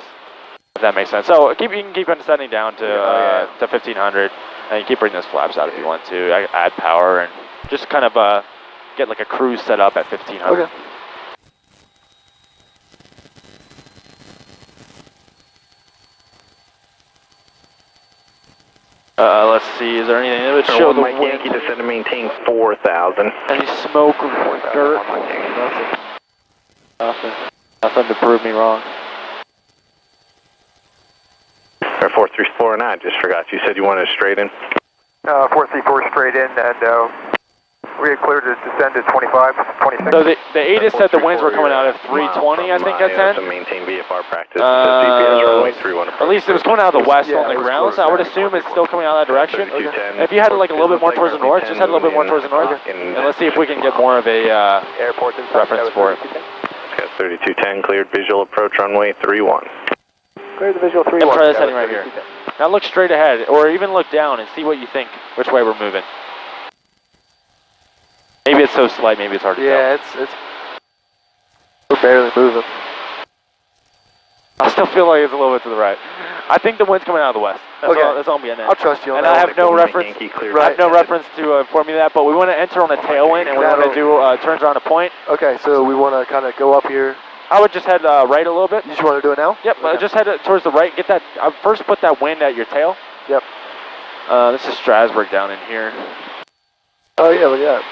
If that makes sense. So you can keep descending down to 1,500, and you keep bringing those flaps out if you want to. Add power and just kind of get like a cruise set up at 1,500. Okay. Let's see, is there anything that would show the Mike wind? Yankee descend to maintain 4,000. Any smoke or dirt? Nothing to prove me wrong. Or 434 and I just forgot. You said you wanted straight in? 434 straight in, and we had cleared to descend to 25, 26. So the ATIS said the winds were coming out at 320, I think at 10. To maintain VFR practice, GPS runway 31. At least it was coming out of the west on the ground, so I would assume it's still coming out that direction. And if you had it like a little bit more towards the north, just head a little bit more towards the north, and let's see if we can get more of a reference for it. Got 3210 cleared visual approach runway 31. Clear the visual 31. Yep, try this heading right here. Now look straight ahead, or even look down and see what you think, which way we're moving. Maybe it's so slight, maybe it's hard to tell. Yeah, we're barely moving. I still feel like it's a little bit to the right. I think the wind's coming out of the west. That's all, that's all I'm getting at. I'll trust you on and that. I have no reference. I have no reference to inform you that, but we want to enter on a tailwind, and we want to do turns around a point. Okay, so we want to kind of go up here. I would just head right a little bit. You just want to do it now? Yep, just head towards the right. Get that. First, put that wind at your tail. Yep. This is Strasbourg down in here. Oh yeah, look at that.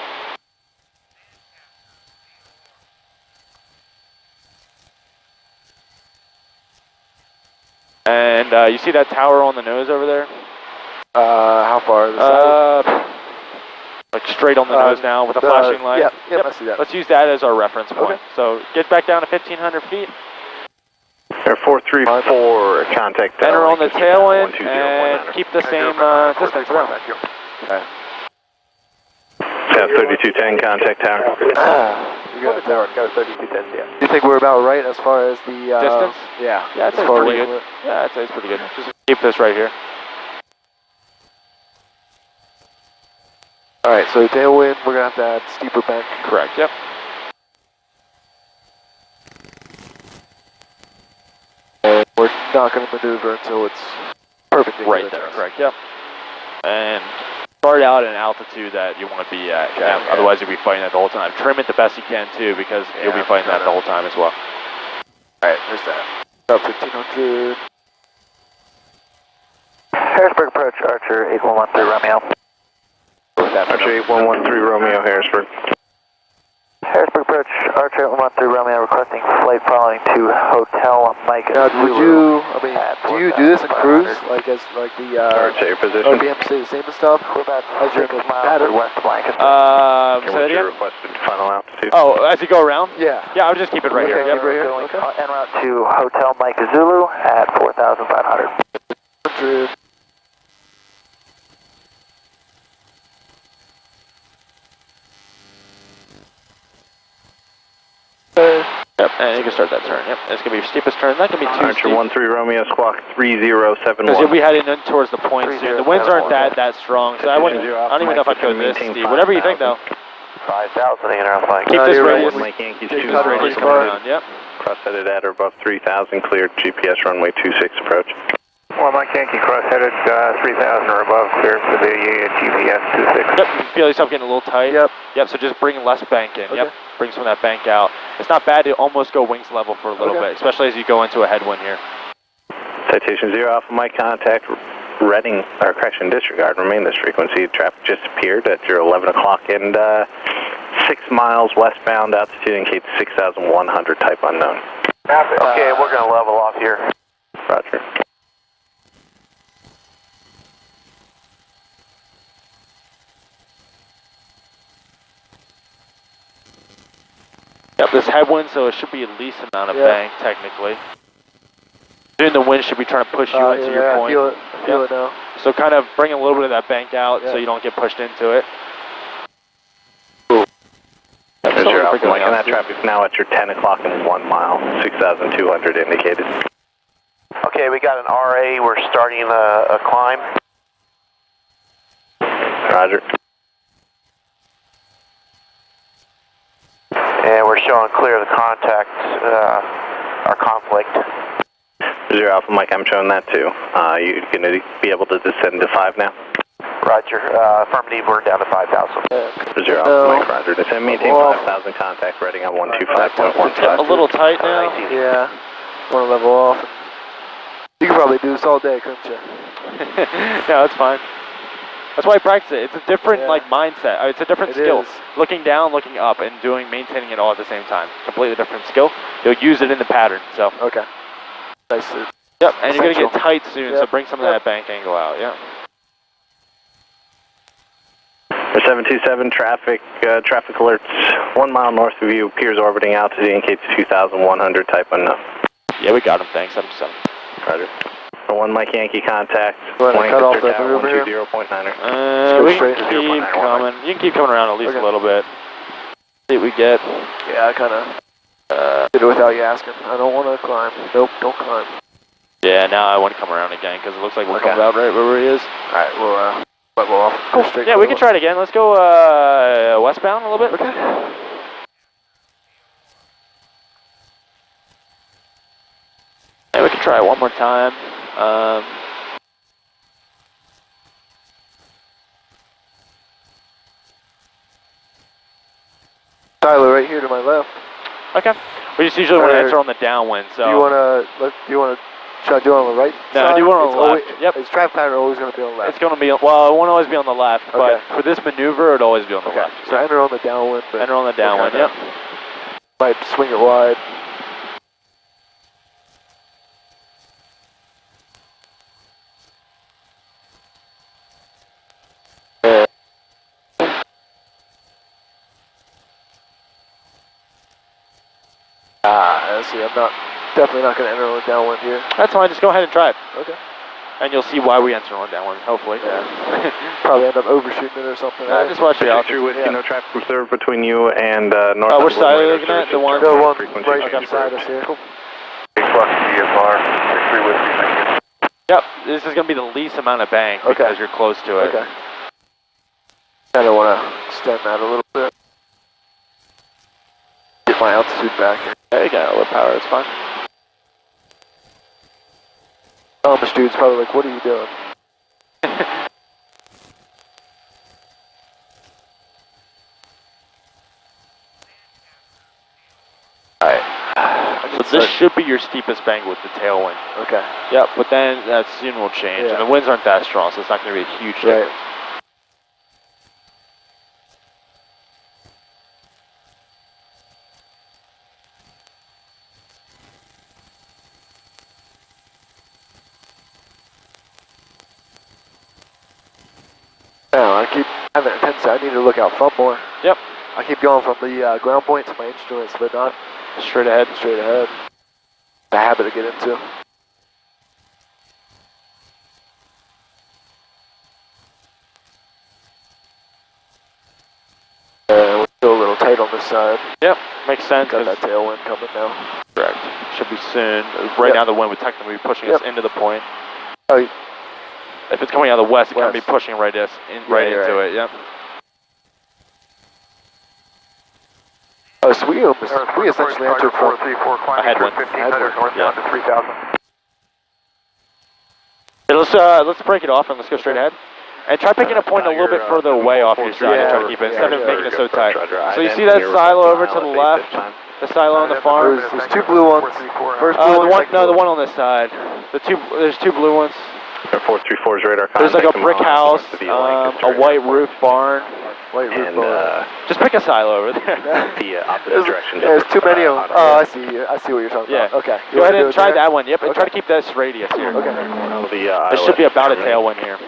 And you see that tower on the nose over there? How far? Like straight on the nose now with a flashing light. Yep, I see that. Let's use that as our reference point. Okay. So get back down to 1,500 feet. Air 434, contact. Enter on the tail end and keep the same distance around. Okay. South 3210, contact tower. You got it there. Go 3210, yeah. Do you think we're about right as far as the distance? Yeah. Yeah, I'd say it's pretty good. Yeah, I'd say it's pretty good. Just keep this right here. Alright, so tailwind, we're going to have to add steeper bank. Correct, yep. And we're not going to maneuver until it's perfectly right there. Correct, yep. And start out at an altitude that you want to be at. Okay. Otherwise, you'll be fighting that the whole time. Trim it the best you can, too, because you'll be fighting that the whole time as well. Alright, there's that. About 1,500. Harrisburg approach, Archer 8113 Romeo. Archer 8113 Romeo, Harrisburg. Harrisburg approach, Archer 8113 Romeo, requesting flight following to Hotel Mike. Now, would you, do you do this in cruise? Like the Archer position. RPM stay the same and stuff? We're about As your 6 miles pattern? west of Lancaster. What's your requested final altitude? Oh, as you go around? Yeah. Yeah, I would just keep it right here. Yep. Right here. Going en route to Hotel Mike Zulu at 4,500. 100. Yep, and you can start that turn. Yep, it's going to be your steepest turn. That can be too Archer steep. 13 Romeo, squawk 3071. Because you'll be heading in towards the point soon. The winds aren't that strong, so I don't even know if I'd go this steep. Whatever you think, though. 5,000 in our flight. Keep this radius. Mike Yankees Keep this radius coming around. Yep. Cross-headed at or above 3,000, cleared GPS runway 26 approach. Well, Mike Yankee cross-headed 3,000 or above, clear for the GPS 26. Yep, you feel yourself getting a little tight. Yep, so just bring less bank in. Yep, bring some of that bank out. It's not bad to almost go wings level for a little bit, especially as you go into a headwind here. Citation 0 Alpha Mike, contact Reading, or correction, disregard, remain this frequency. Traffic just appeared at your 11 o'clock and 6 miles westbound, altitude indicates 6,100, type unknown. Okay, we're going to level off here. Roger. Yep, this headwind, so it should be a least amount of bank, technically. Soon the wind should be trying to push you into your point. I feel it now. So kind of bring a little bit of that bank out so you don't get pushed into it. There's your Alpha Mike, and that traffic's now at your 10 o'clock and 1 mile, 6,200 indicated. Okay, we got an RA, we're starting a climb. Roger. And we're showing clear the contact, our conflict. Zero Alpha Mike, I'm showing that too. You're going to be able to descend to 5 now? Roger. Affirmative, we're down to 5,000. Zero Alpha Mike, roger. Descend, maintain 5,000, contact reading on 125.15. A little tight now. Yeah. Want to level off. You could probably do this all day, couldn't you? No, it's fine. That's why I practice it. It's a different like mindset. It's a different skill. Looking down, looking up, and maintaining it all at the same time. Completely different skill. You'll use it in the pattern. So. Okay. Nice. Yep, and you're gonna get tight soon. So bring some of that bank angle out. Yeah. 727 traffic alerts 1 mile north of you, appears orbiting altitude indicates 2,100, type unknown. Yeah, we got him. Thanks. 77. Roger. 1 Mike Yankee contact. Cut off that maneuver here. 120.9er. We can keep coming. You can keep coming around at least a little bit. See what we get. Yeah, I kind of did it without you asking. I don't want to climb. Nope, don't climb. Yeah, now I want to come around again because it looks like we're coming out right where he is. All right, we'll level off. Cool. Yeah, we can try it again. Let's go westbound a little bit. Okay. Yeah, we can try it one more time. Tyler, right here to my left. Okay. We just usually want to enter on the downwind. So. Do you want to? Should I do it on the right No, side? I do one on the left. Yep. Is traffic pattern always going to be on the left? It's going to be, well, it won't always be on the left, but for this maneuver, it'll always be on the left. So enter on the downwind. Enter on the downwind, yep. Might swing it wide. see, definitely not going to enter on downwind here. That's fine, just go ahead and try it. Okay. And you'll see why we enter on downwind, hopefully. Yeah. Probably end up overshooting it or something. Right? Just watch the altitude. Whiskey, no traffic observed between you and north. Which side are you looking at? The one right beside us here. Cool. DSR, 63 Whiskey, thank you. Yep, this is going to be the least amount of bank because you're close to it. Okay. Kind of want to extend that a little bit. Get my altitude back here. There you go, a little power, it's fine. Amish dude's probably like, what are you doing? So this should be your steepest bank with the tailwind. Okay. Yep, but then that soon will change, and the winds aren't that strong, so it's not going to be a huge difference. No, I keep having a tendency. I need to look out front more. Yep. I keep going from the ground point to my instruments, but not straight ahead. Straight ahead. It's a habit to get into. We're still a little tight on this side. Yep, makes sense. Got that tailwind coming now. Correct. Should be soon. Right now the wind would technically be pushing us into the point. Oh, if it's coming out of the west, it's going to be pushing right into it. Yep. Oh, so we essentially entered from a headwind. 1500 north down to 3000. Let's break it off and let's go straight ahead. And try picking a point a little bit further away off your side and try to keep it instead of making it so tight. So you see that silo over to the left? The silo on the farm? There's two blue ones. First blue the one on this side. There's two blue ones. 434's radar contact. There's like a brick house, a white roof barn. Just pick a silo over there. The opposite direction. There's too many of them. Oh, I see what you're talking about. Okay. Go ahead and try that one. Yep, and try to keep this radius here. Okay. This should be about a tailwind here.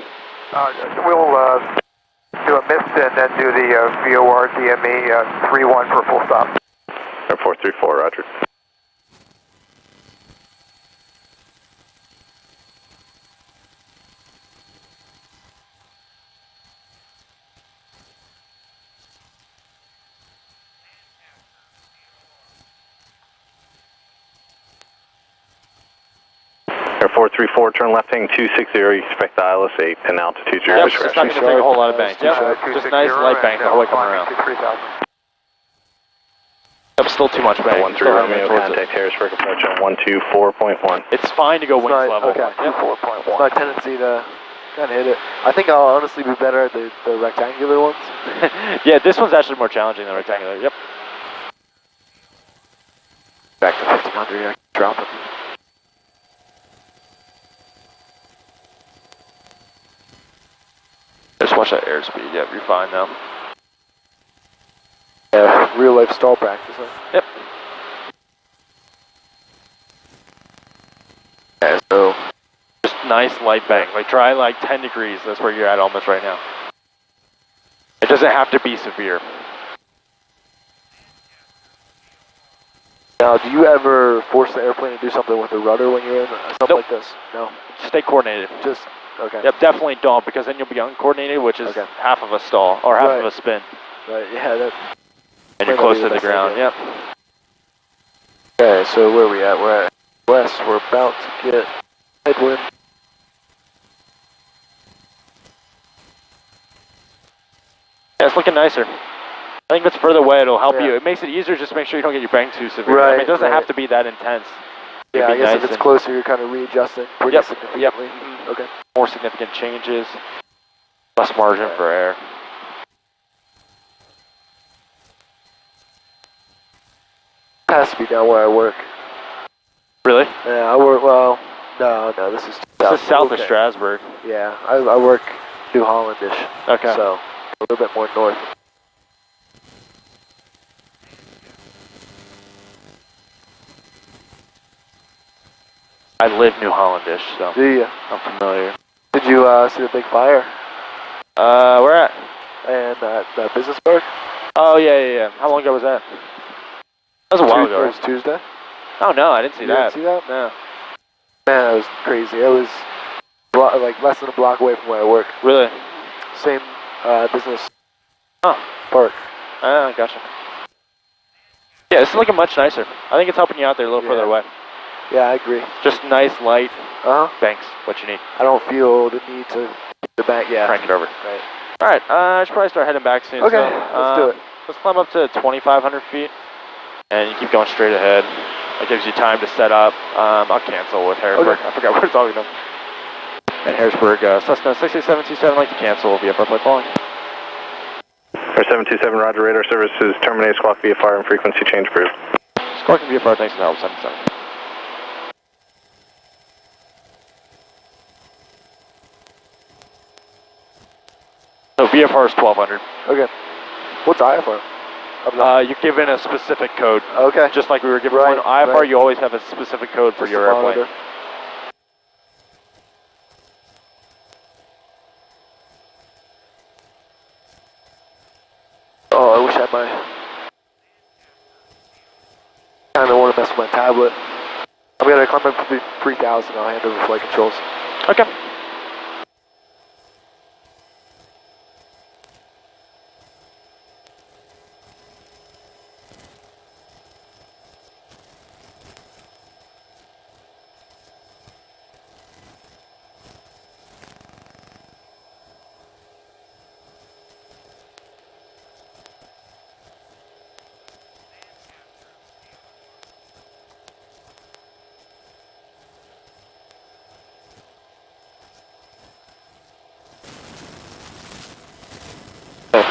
We'll do a mist and then do the VOR DME 3-1 for full stop. 434, roger. Air 434, turn left heading 260, expect the ILS 8 and altitude 0. Yep, it's not going to take a whole lot of bank. Yep, just nice light bank the whole way coming around. Yep, still too much bank. 13 Romeo, contact Harrisburg approach on 124.1. It's fine to go wings level. Okay. Yep. 4.1. It's my tendency to kind of hit it. I think I'll honestly be better at the rectangular ones. Yeah, this one's actually more challenging than rectangular. Yep. Back to 1500, yeah, drop it. Just watch that airspeed. Yep, you're fine now. Yeah, real life stall practice. Huh? Yep. Yeah, so just nice light bank. Like try like 10 degrees. That's where you're at almost right now. It doesn't have to be severe. Now, do you ever force the airplane to do something with the rudder when you're in something like this? No. Stay coordinated. Just okay. Yep, definitely don't, because then you'll be uncoordinated, which is half of a stall or half of a spin. Right. Yeah. That. And you're close to the ground. Yep. Okay. So where are we at? We're at west. We're about to get headwind. Yeah, it's looking nicer. I think if it's further away, it'll help you. It makes it easier just to make sure you don't get your bank too severe. Right, I mean, it doesn't have to be that intense. Yeah, I guess if it's closer, you're kind of readjusting pretty significantly. Okay. More significant changes, less margin for error. It has to be down where I work. Really? Yeah, I work, well, no, this is south. This is south of Strasbourg. Yeah, I work New Hollandish. Okay. So, a little bit more north. I live New Hollandish, so Do you? I'm familiar. Did you see the big fire? Where at? And that business park? Oh, yeah. How long ago was that? That was a while ago, It right? was Tuesday. Oh no, I didn't see that. You didn't see that? No. Man, that was crazy. It was like less than a block away from where I work. Really? Same business. Oh. Park. Ah, gotcha. Yeah, this is looking much nicer. I think it's helping you out there a little further away. Yeah, I agree. Just nice, light. Banks. What you need. I don't feel the need to the bank. Yeah. Crank it over. Right. All right. I should probably start heading back soon. Okay. So, let's do it. Let's climb up to 2,500 feet, and you keep going straight ahead. That gives you time to set up. I'll cancel with Harrisburg. Okay. I forgot what we're talking about. And Harrisburg, Cessna 6727, like to cancel, will be up our flight following. Air 727, Roger, radar services, terminate, squawk VFR and frequency change approved. Squawking VFR, thanks for the help, 77. So VFR is 1200. Okay. What's IFR? You're given a specific code. Okay. Just like we were given one. IFR, you always have a specific code for your airplane. Oh, I wish I had my... I don't want to mess with my tablet. I'm going to climb up to 3,000. I'll hand over flight controls. Okay.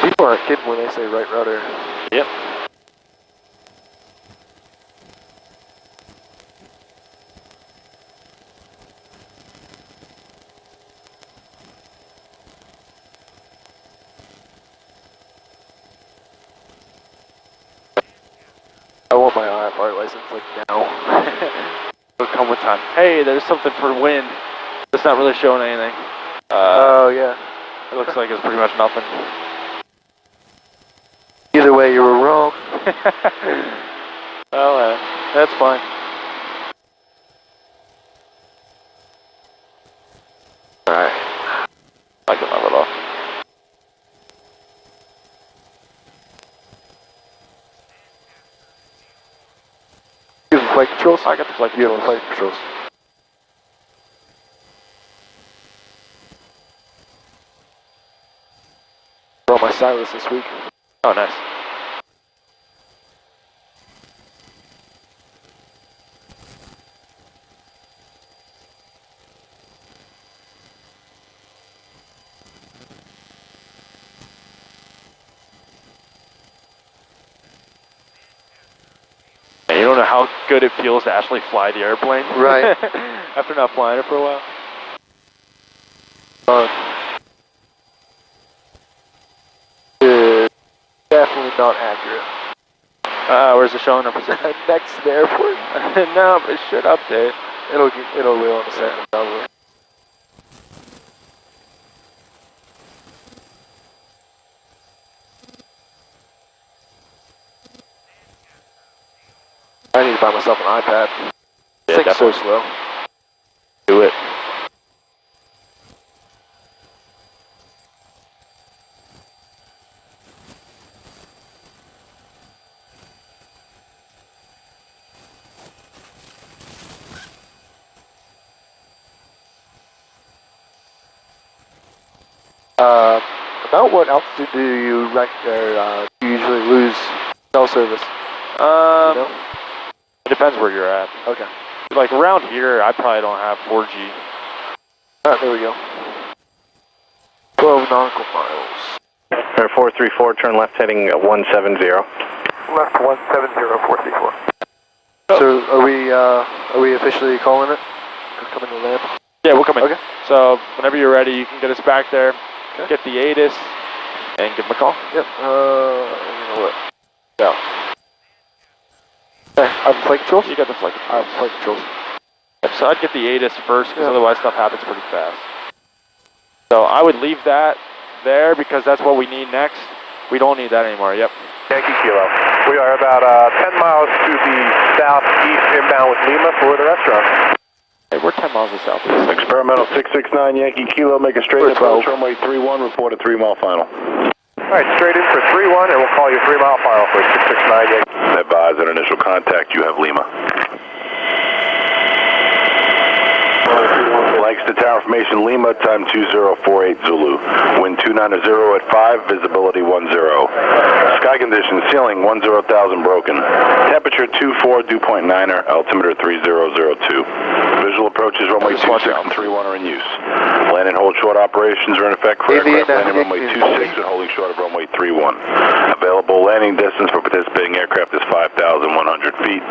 People aren't kidding when they say right rudder. Yep. I want my IFR license like now. It'll come with time. Hey, there's something for wind. It's not really showing anything. Oh, yeah. It looks like it's pretty much nothing. Either way, you were wrong. Well, that's fine. Alright. I can level it off. You have the flight controls? I got the flight You controls. have the flight controls. For all my Silas this week. Oh, nice. And you don't know how good it feels to actually fly the airplane. Right. After not flying it for a while. Definitely not accurate. Where's it showing up? Next to the airport. No, but it should update. It'll wheel in a second, probably. I need to buy myself an iPad. Yeah, It's so slow. Do it. About what altitude do you usually lose cell service? You know? It depends where you're at. Okay. Like around here, I probably don't have 4G. Alright, there we go. 12 nautical miles. Air 434, turn left heading 170. Left 170, 434. So are we officially calling it? Coming to land? Yeah, we'll come in. Okay. So whenever you're ready, you can get us back there. Okay. Get the ATIS and give them a call. Yep. You know what? Yeah. Okay, I have flight controls? You got the flight I controls. have flight controls. Yep, so I'd get the ATIS first, because otherwise stuff happens pretty fast. So I would leave that there because that's what we need next. We don't need that anymore. Yep. Yankee Kilo. We are about 10 miles to the southeast inbound with Lima for the restaurant. Hey, we're 10 miles to southeast. Experimental 669 Yankee Kilo, make a straight approach, runway 31, report a 3 mile final. Alright, straight in for 3-1 and we'll call you 3 mile final for 669 Yankee. Advise on initial contact, you have Lima. Flags to tower information, Lima, time 2048 Zulu. Wind 290 at 5, visibility 10. Sky conditions, ceiling 10,000 broken. Temperature 24, dew point 9er, altimeter 3002. Visual approaches, runway 26 and 31 are in use. Land and hold short operations are in effect for aircraft landing runway 26 and holding short of runway 31. Available landing distance for participating aircraft is 5,100 feet.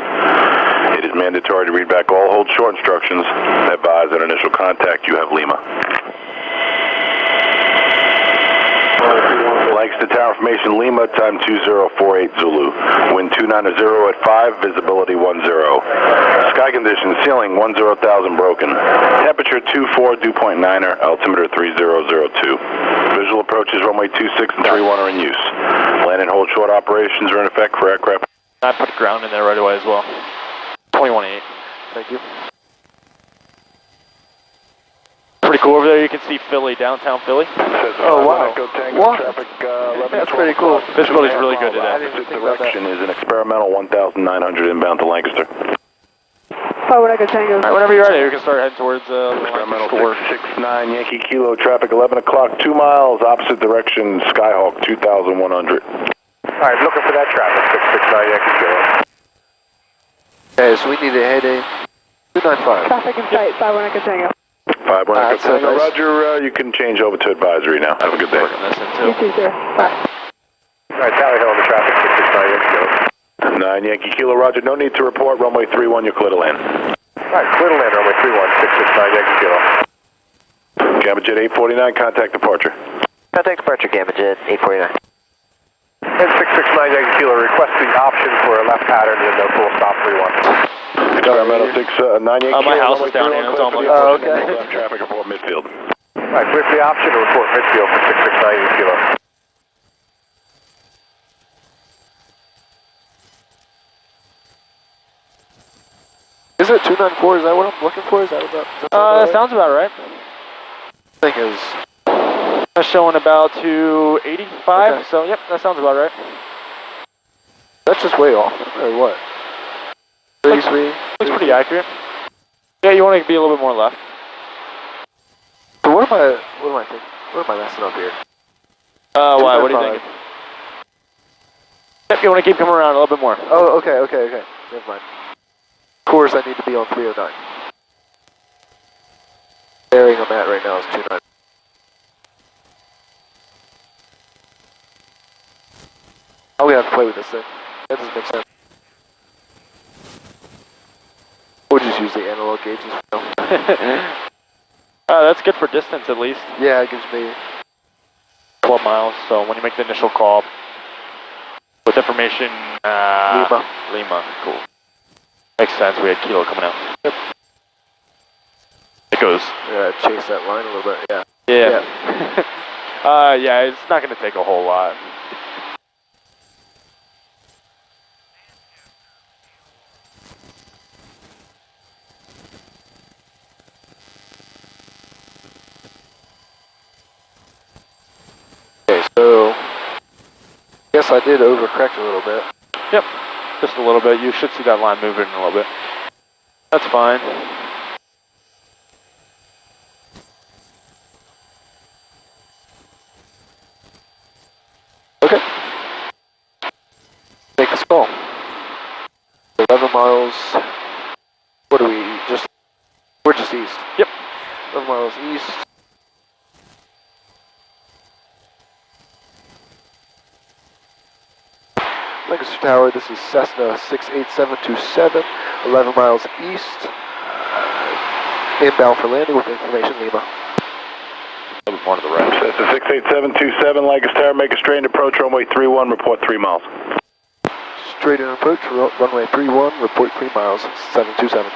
It is mandatory to read back all hold short instructions. Advise on initial contact, you have Lima. Flags to tower information, Lima, time 2048 Zulu. Wind 290 at 5, visibility 10. Sky conditions, ceiling 10,000 broken. Temperature 24, dew point 9er, altimeter 3002. Visual approaches, runway 26 and 31 are in use. Land and hold short operations are in effect for aircraft. I put ground in there right away as well. 21.8. Thank you. Pretty cool over there. You can see Philly, downtown Philly. Oh, wow. What? Traffic, That's pretty cool. Visibility's really good today. I didn't even think about that. Direction is an experimental 1,900 inbound to Lancaster. 5 Tango. Alright, whenever you're ready, we can start heading towards Experimental score. 669 Yankee Kilo, traffic 11 o'clock, 2 miles, opposite direction, Skyhawk 2,100. Alright, looking for that traffic, 669 Yankee Kilo. Okay, so we need to head in 295. Traffic in sight, 5 Tango. 5 that's so nice. Roger, you can change over to advisory now. Have a good day. Working this in You too. too, sir. Bye. Alright, tally hill on the traffic, 669 Yankee Kilo. 9 Yankee Kilo, Roger, no need to report, runway 31, you're clear to land. Alright, clear to land, runway 31, 669 Yankee Kilo. Gamma Jet 849, contact departure. Contact departure, Gamma Jet 849. And 669 Yankee Kilo, request the option for a left pattern and no full stop 31. Experimental 9 Yankee Kilo. My house is down here, that's all I'm looking Oh, for. okay. Traffic report midfield. Alright, clear for the option to report midfield for 669 Yankee Kilo. Is it 294? Is that what I'm looking for? Is that about? Sounds about right. Thing is, That's showing about 285, Okay. so yep, that sounds about right. that's just way off, or what? 33? Looks pretty accurate. Yeah, you want to be a little bit more left. So what am I thinking? What am I messing up here? Why? What do you think? 295. Yep, you want to keep coming around a little bit more. Oh, okay. Never mind. Of course, I need to be on 309. Bearing I'm at right now is 29. Oh, we have to play with this thing. That doesn't make sense. We'll just use the analog gauges for now. That's good for distance at least. Yeah, it gives me 12 miles, so when you make the initial call with information, Lima, cool. Makes sense, we had Kilo coming out. Yep. It goes. chase that line a little bit, yeah. Yeah. Yeah, it's not going to take a whole lot. Okay, so guess I did overcorrect a little bit. Yep, just a little bit. You should see that line moving a little bit. That's fine. Okay. Make this call. 11 miles. What are we? We're just east. Yep. 11 miles east. Lancaster Tower, this is Cessna 68727, 11 miles east. Inbound for landing with information, Lima. A little bit more to the right. Cessna 68727, Lancaster Tower, make a straight approach, runway 31, report 3 miles. Straight in approach, runway 31, report 3 miles, 727.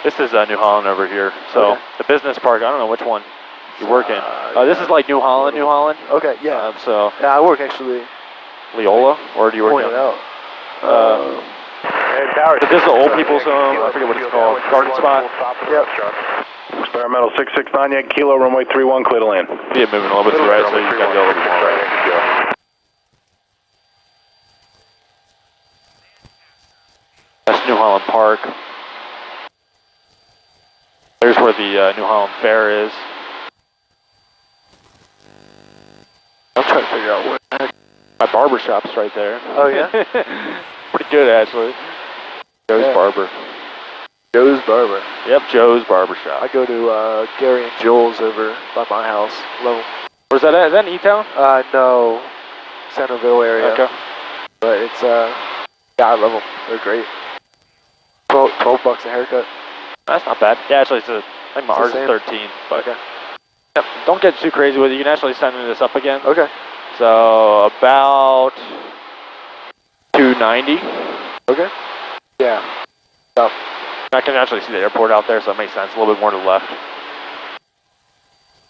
This is New Holland over here. So Okay. the business park, I don't know which one you work in. This is like New Holland. Okay, yeah. So Yeah, I work actually Leola, or do you work Point it out. This is the old people's home. I forget what it's called. Garden spot. Yep. Experimental 669 Yankee Kilo, runway 31, clear to land. Be moving a little bit to the right, so you gotta go a little bit more right. That's New Holland Park. There's where the New Holland Fair is. I'm trying to figure out what the heck. My barber shop's right there. Oh, yeah? Pretty good, actually. Joe's Barber. Joe's Barber. Yep, Joe's Barber Shop. I go to Gary and Joel's over by my house. Love them. Where's that at? Is that in E-Town? No. Centerville area. Okay. But it's, yeah, I love them. They're great. 12 bucks a haircut. That's not bad. Yeah, actually, I think my ours is 13. But okay. Yep, don't get too crazy with it. You can actually send this up again. Okay. So, about 290. Okay. Yeah. Stop. I can actually see the airport out there, so it makes sense. A little bit more to the left.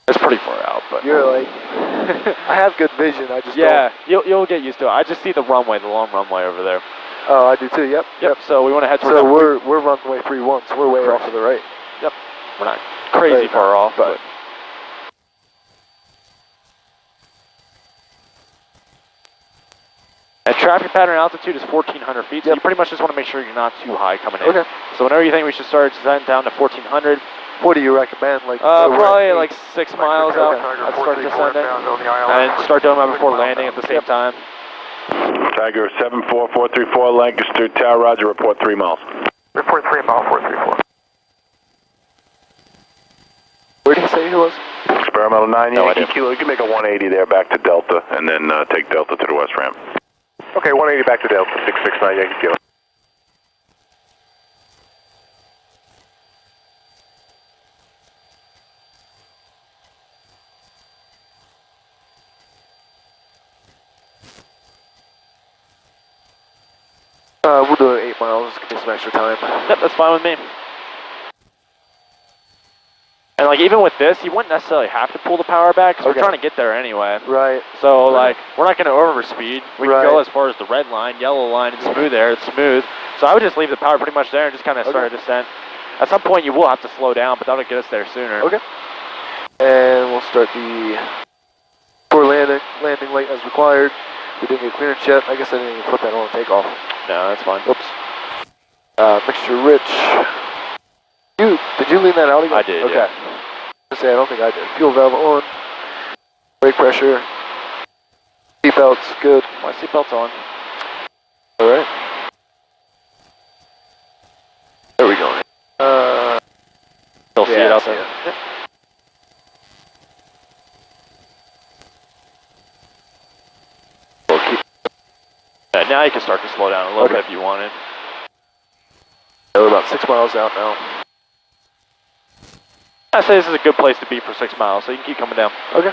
It's pretty far out, but you're like, I have good vision. I just don't. You'll get used to it. I just see the runway, the long runway over there. Oh, I do too. Yep. So we want to head towards. So we're runway 31, so we're way off to the right. Yep. We're not crazy far off, but. And traffic pattern altitude is 1,400 feet, so you pretty much just want to make sure you're not too high coming in. Okay. So whenever you think we should start descending down to 1,400. What do you recommend? Like probably like 6 miles out. I'd start descending and start doing that before landing at the same time. Tiger 74434 Lancaster Tower, Roger, report 3 miles. Report 3 mile 434. Where did he say he was? Experimental 9 Yankee Kilo, you can make a 180 there back to Delta and then take Delta to the west ramp. Okay, 180 back to Delta, 669 Yankee Kilo. We'll do it 8 miles, give me some extra time. Yep, that's fine with me. And like even with this, you wouldn't necessarily have to pull the power back because we're trying to get there anyway. Right. So like we're not going to overspeed. We can go as far as the red line, yellow line, and smooth air. It's smooth. So I would just leave the power pretty much there and just kind of start a descent. At some point you will have to slow down, but that'll get us there sooner. Okay. And we'll start the for landing late as required. We didn't get clearance yet. I guess I didn't even put that on takeoff. No, that's fine. Oops. Mixture rich. Did you lean that out again? I did. Okay. Yeah. I don't think I did. Fuel valve on. Brake pressure. Seatbelts good. My seatbelt's on. All right. There we go. Still see it out there. Yep. Yeah, now you can start to slow down a little bit if you wanted. We're about 6 miles out now. I'd say this is a good place to be for 6 miles, so you can keep coming down. Okay.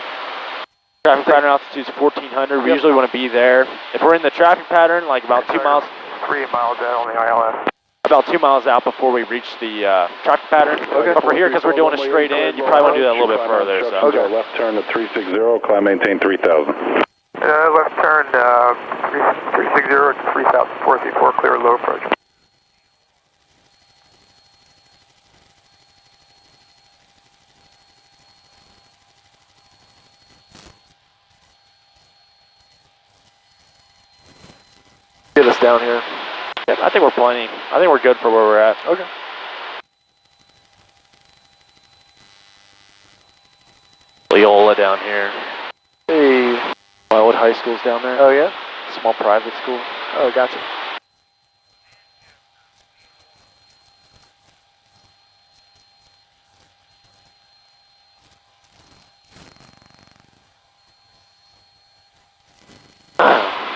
Traffic pattern altitude is 1,400. We usually want to be there. If we're in the traffic pattern, like about 2 miles. 3 miles out on the ILS. About 2 miles out before we reach the traffic pattern. Okay. But for here, because we're doing a straight in, you probably want to do that a little bit further. So. Okay. Left turn to 360, climb maintain 3000. Left turn 360 to 3434, clear low approach. Get us down here. Yeah, I think we're plenty. I think we're good for where we're at. Okay. Leola down here. Hey. My old high school's down there. Oh yeah? Small private school. Oh, gotcha.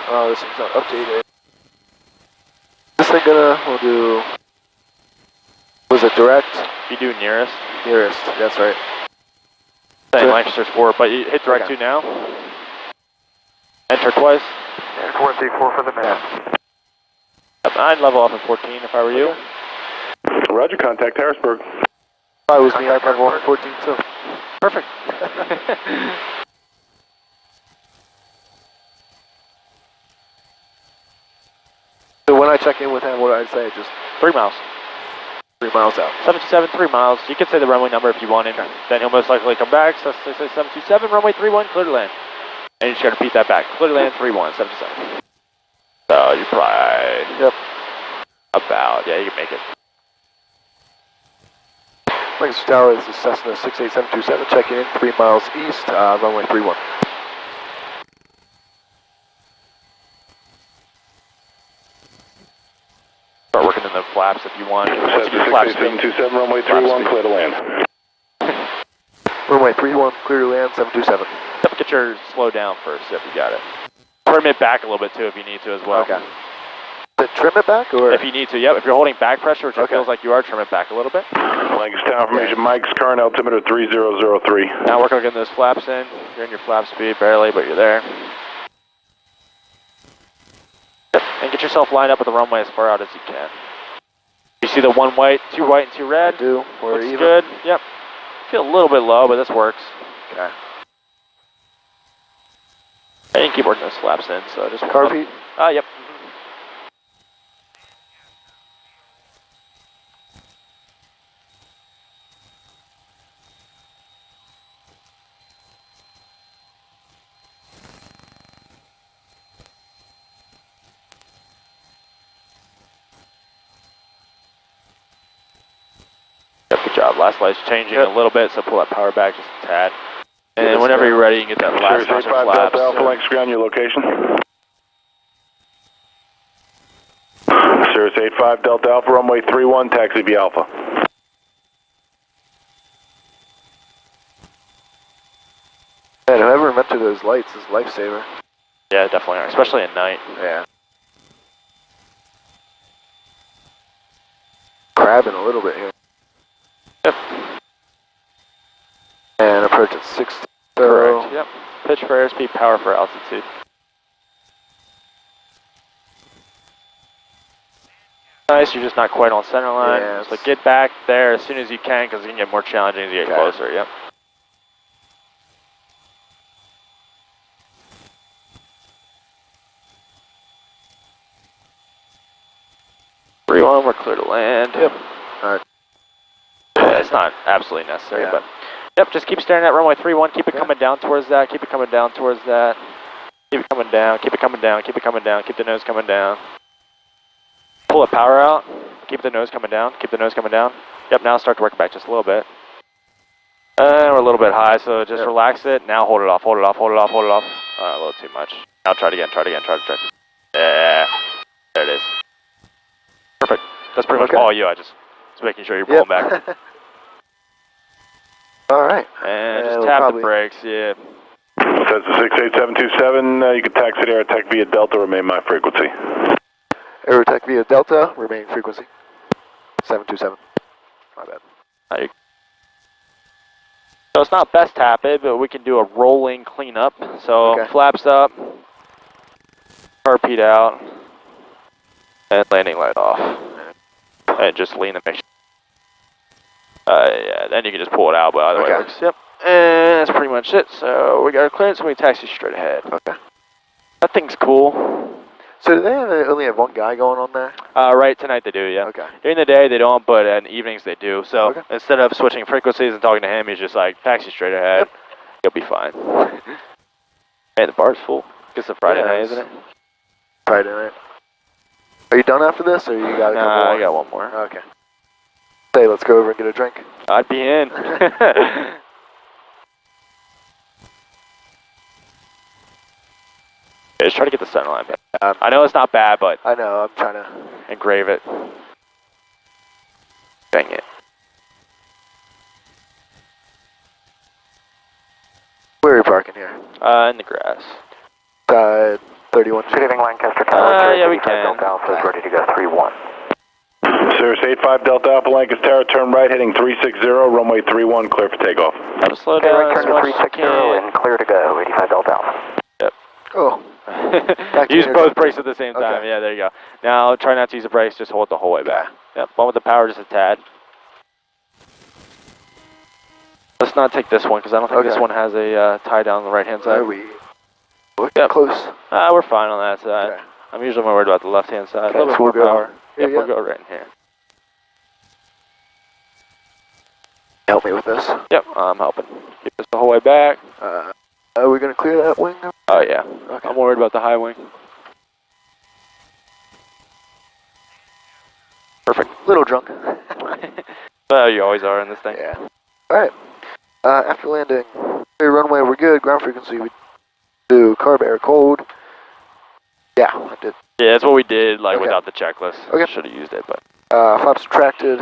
Oh, this thing's not updated. This thing we'll do, was it direct? You do nearest. Nearest, that's right. Same Lancaster's 4, but you hit direct 2 now. Enter twice. And 434 for the man. I'd level off at 14 if I were you. Roger, contact Harrisburg. If I was me, I'd level off at 14 too. Perfect. I check in with him, what did I say? Just 3 miles. 3 miles out. 727, 3 miles. You can say the runway number if you want him. Okay. Then he'll most likely come back. So say 727, runway 31, clear to land. And you just gotta repeat that back. Clear to land, 31, 727. So you probably... Yep. About, yeah, you can make it. Lancaster Tower, this is Cessna 68727, checking in 3 miles east, runway 31. Start working in the flaps if you want. Cessna 68727, runway 31, clear to land. Runway 31, clear to land, 727. Yep, get your slow down first if you got it. Trim it back a little bit too if you need to as well. Okay. Trim it back, or? If you need to, yep. If you're holding back pressure, which it feels like you are, trim it back a little bit. Lancaster Tower information, Mike's current altimeter 3003. Now working on getting those flaps in. You're in your flap speed barely, but you're there. Yep. And get yourself lined up with the runway as far out as you can. You see the 1 white, 2 white, and 2 red? I do. Looks good. Yep. Feel a little bit low, but this works. Okay. And you can keep working those flaps in, so just... Car feet? Yep. Good job. Last light's changing a little bit, so pull that power back just a tad. And then whenever you're ready, you can get that last bunch of flaps. Delta Alpha Lancaster on your location. Cirrus 85 Delta Alpha, runway 31, taxi via Alpha. Man, whoever invented those lights is a lifesaver. Yeah, definitely are, especially at night. Yeah. Crabbing a little bit here. Yep. And approach at 60. Correct, yep. Pitch for airspeed, power for altitude. Nice, you're just not quite on center line. Yeah, so get back there as soon as you can, because it can get more challenging as you get closer, yep. We're clear to land. Yep. Alright. Yeah, it's not absolutely necessary, but yep, just keep staring at runway 31, keep it coming down towards that, keep it coming down towards that. Keep it coming down, keep it coming down, keep it coming down, keep the nose coming down. Pull the power out, keep the nose coming down, keep the nose coming down. Yep, now start to work back just a little bit. We're a little bit high, so just relax it. Now hold it off, hold it off, hold it off, hold it off. A little too much. Now try it again, try it again, try it again. Yeah, there it is. Perfect. That's pretty much all you. I just making sure you're pulling back. Alright. And just tap the brakes, yeah. Cessna 68727, you can taxi to Aerotech via Delta, remain my frequency. Aerotech via Delta, remaining frequency. 727. My bad. So it's not best tap it, but we can do a rolling cleanup. So flaps up, carpet out, and landing light off. And just lean the mixture. Yeah, then you can just pull it out, but either way it works. Yep. And that's pretty much it. So we got our clearance and we taxi straight ahead. Okay. That thing's cool. So do they only have one guy going on there? Right, tonight they do, yeah. Okay. During the day they don't, but in the evenings they do. So instead of switching frequencies and talking to him, he's just like, taxi straight ahead. You'll be fine. Man, the bar's full. It's a Friday night, isn't it? Friday night. Are you done after this, or you got a couple more? I got one more. Okay. Hey, let's go over and get a drink. I'd be in. Just try to get the center line back. I know it's not bad, but... I know, I'm trying to... engrave it. Dang it. Where are you parking here? In the grass. 31. Good evening, Lancaster Tower. Yeah, we can. Delta Alpha is ready to go 3-1. Cirrus 85 Delta Alpha Lancaster Tower, turn right, heading 360, runway 31, clear for takeoff. Have to slow down as turn to much as you 360 can. and clear to go, 85 Delta Alpha. Yep. Oh. Use both brakes at the same time. Yeah, there you go. Now try not to use the brakes, just hold it the whole way back. Yep, one with the power just a tad. Let's not take this one, because I don't think this one has a tie down on the right hand side. Are we close? We're fine on that side. I'm usually more worried about the left-hand side. Okay, A little bit so more we'll go power. here, Yep, we'll go right in here. Help me with this. Yep, I'm helping. Keep us the whole way back. Are we going to clear that wing? Oh, yeah. Okay. I'm worried about the high wing. Perfect. Little drunk. Well, you always are in this thing. Yeah. Alright. After landing, clear runway, we're good. Ground frequency, we do carb air cold. Yeah, I did. Yeah, that's what we did, like, Okay. without the checklist. Okay. Should have used it, but. Flaps retracted.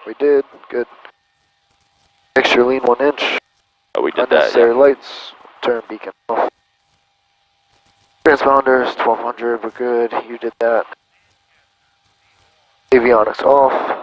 We did. Good. Extra lean 1 inch. Oh, we did that, Unnecessary yeah. lights. Turn beacon off. Transponders, 1200, we're good. You did that. Avionics off.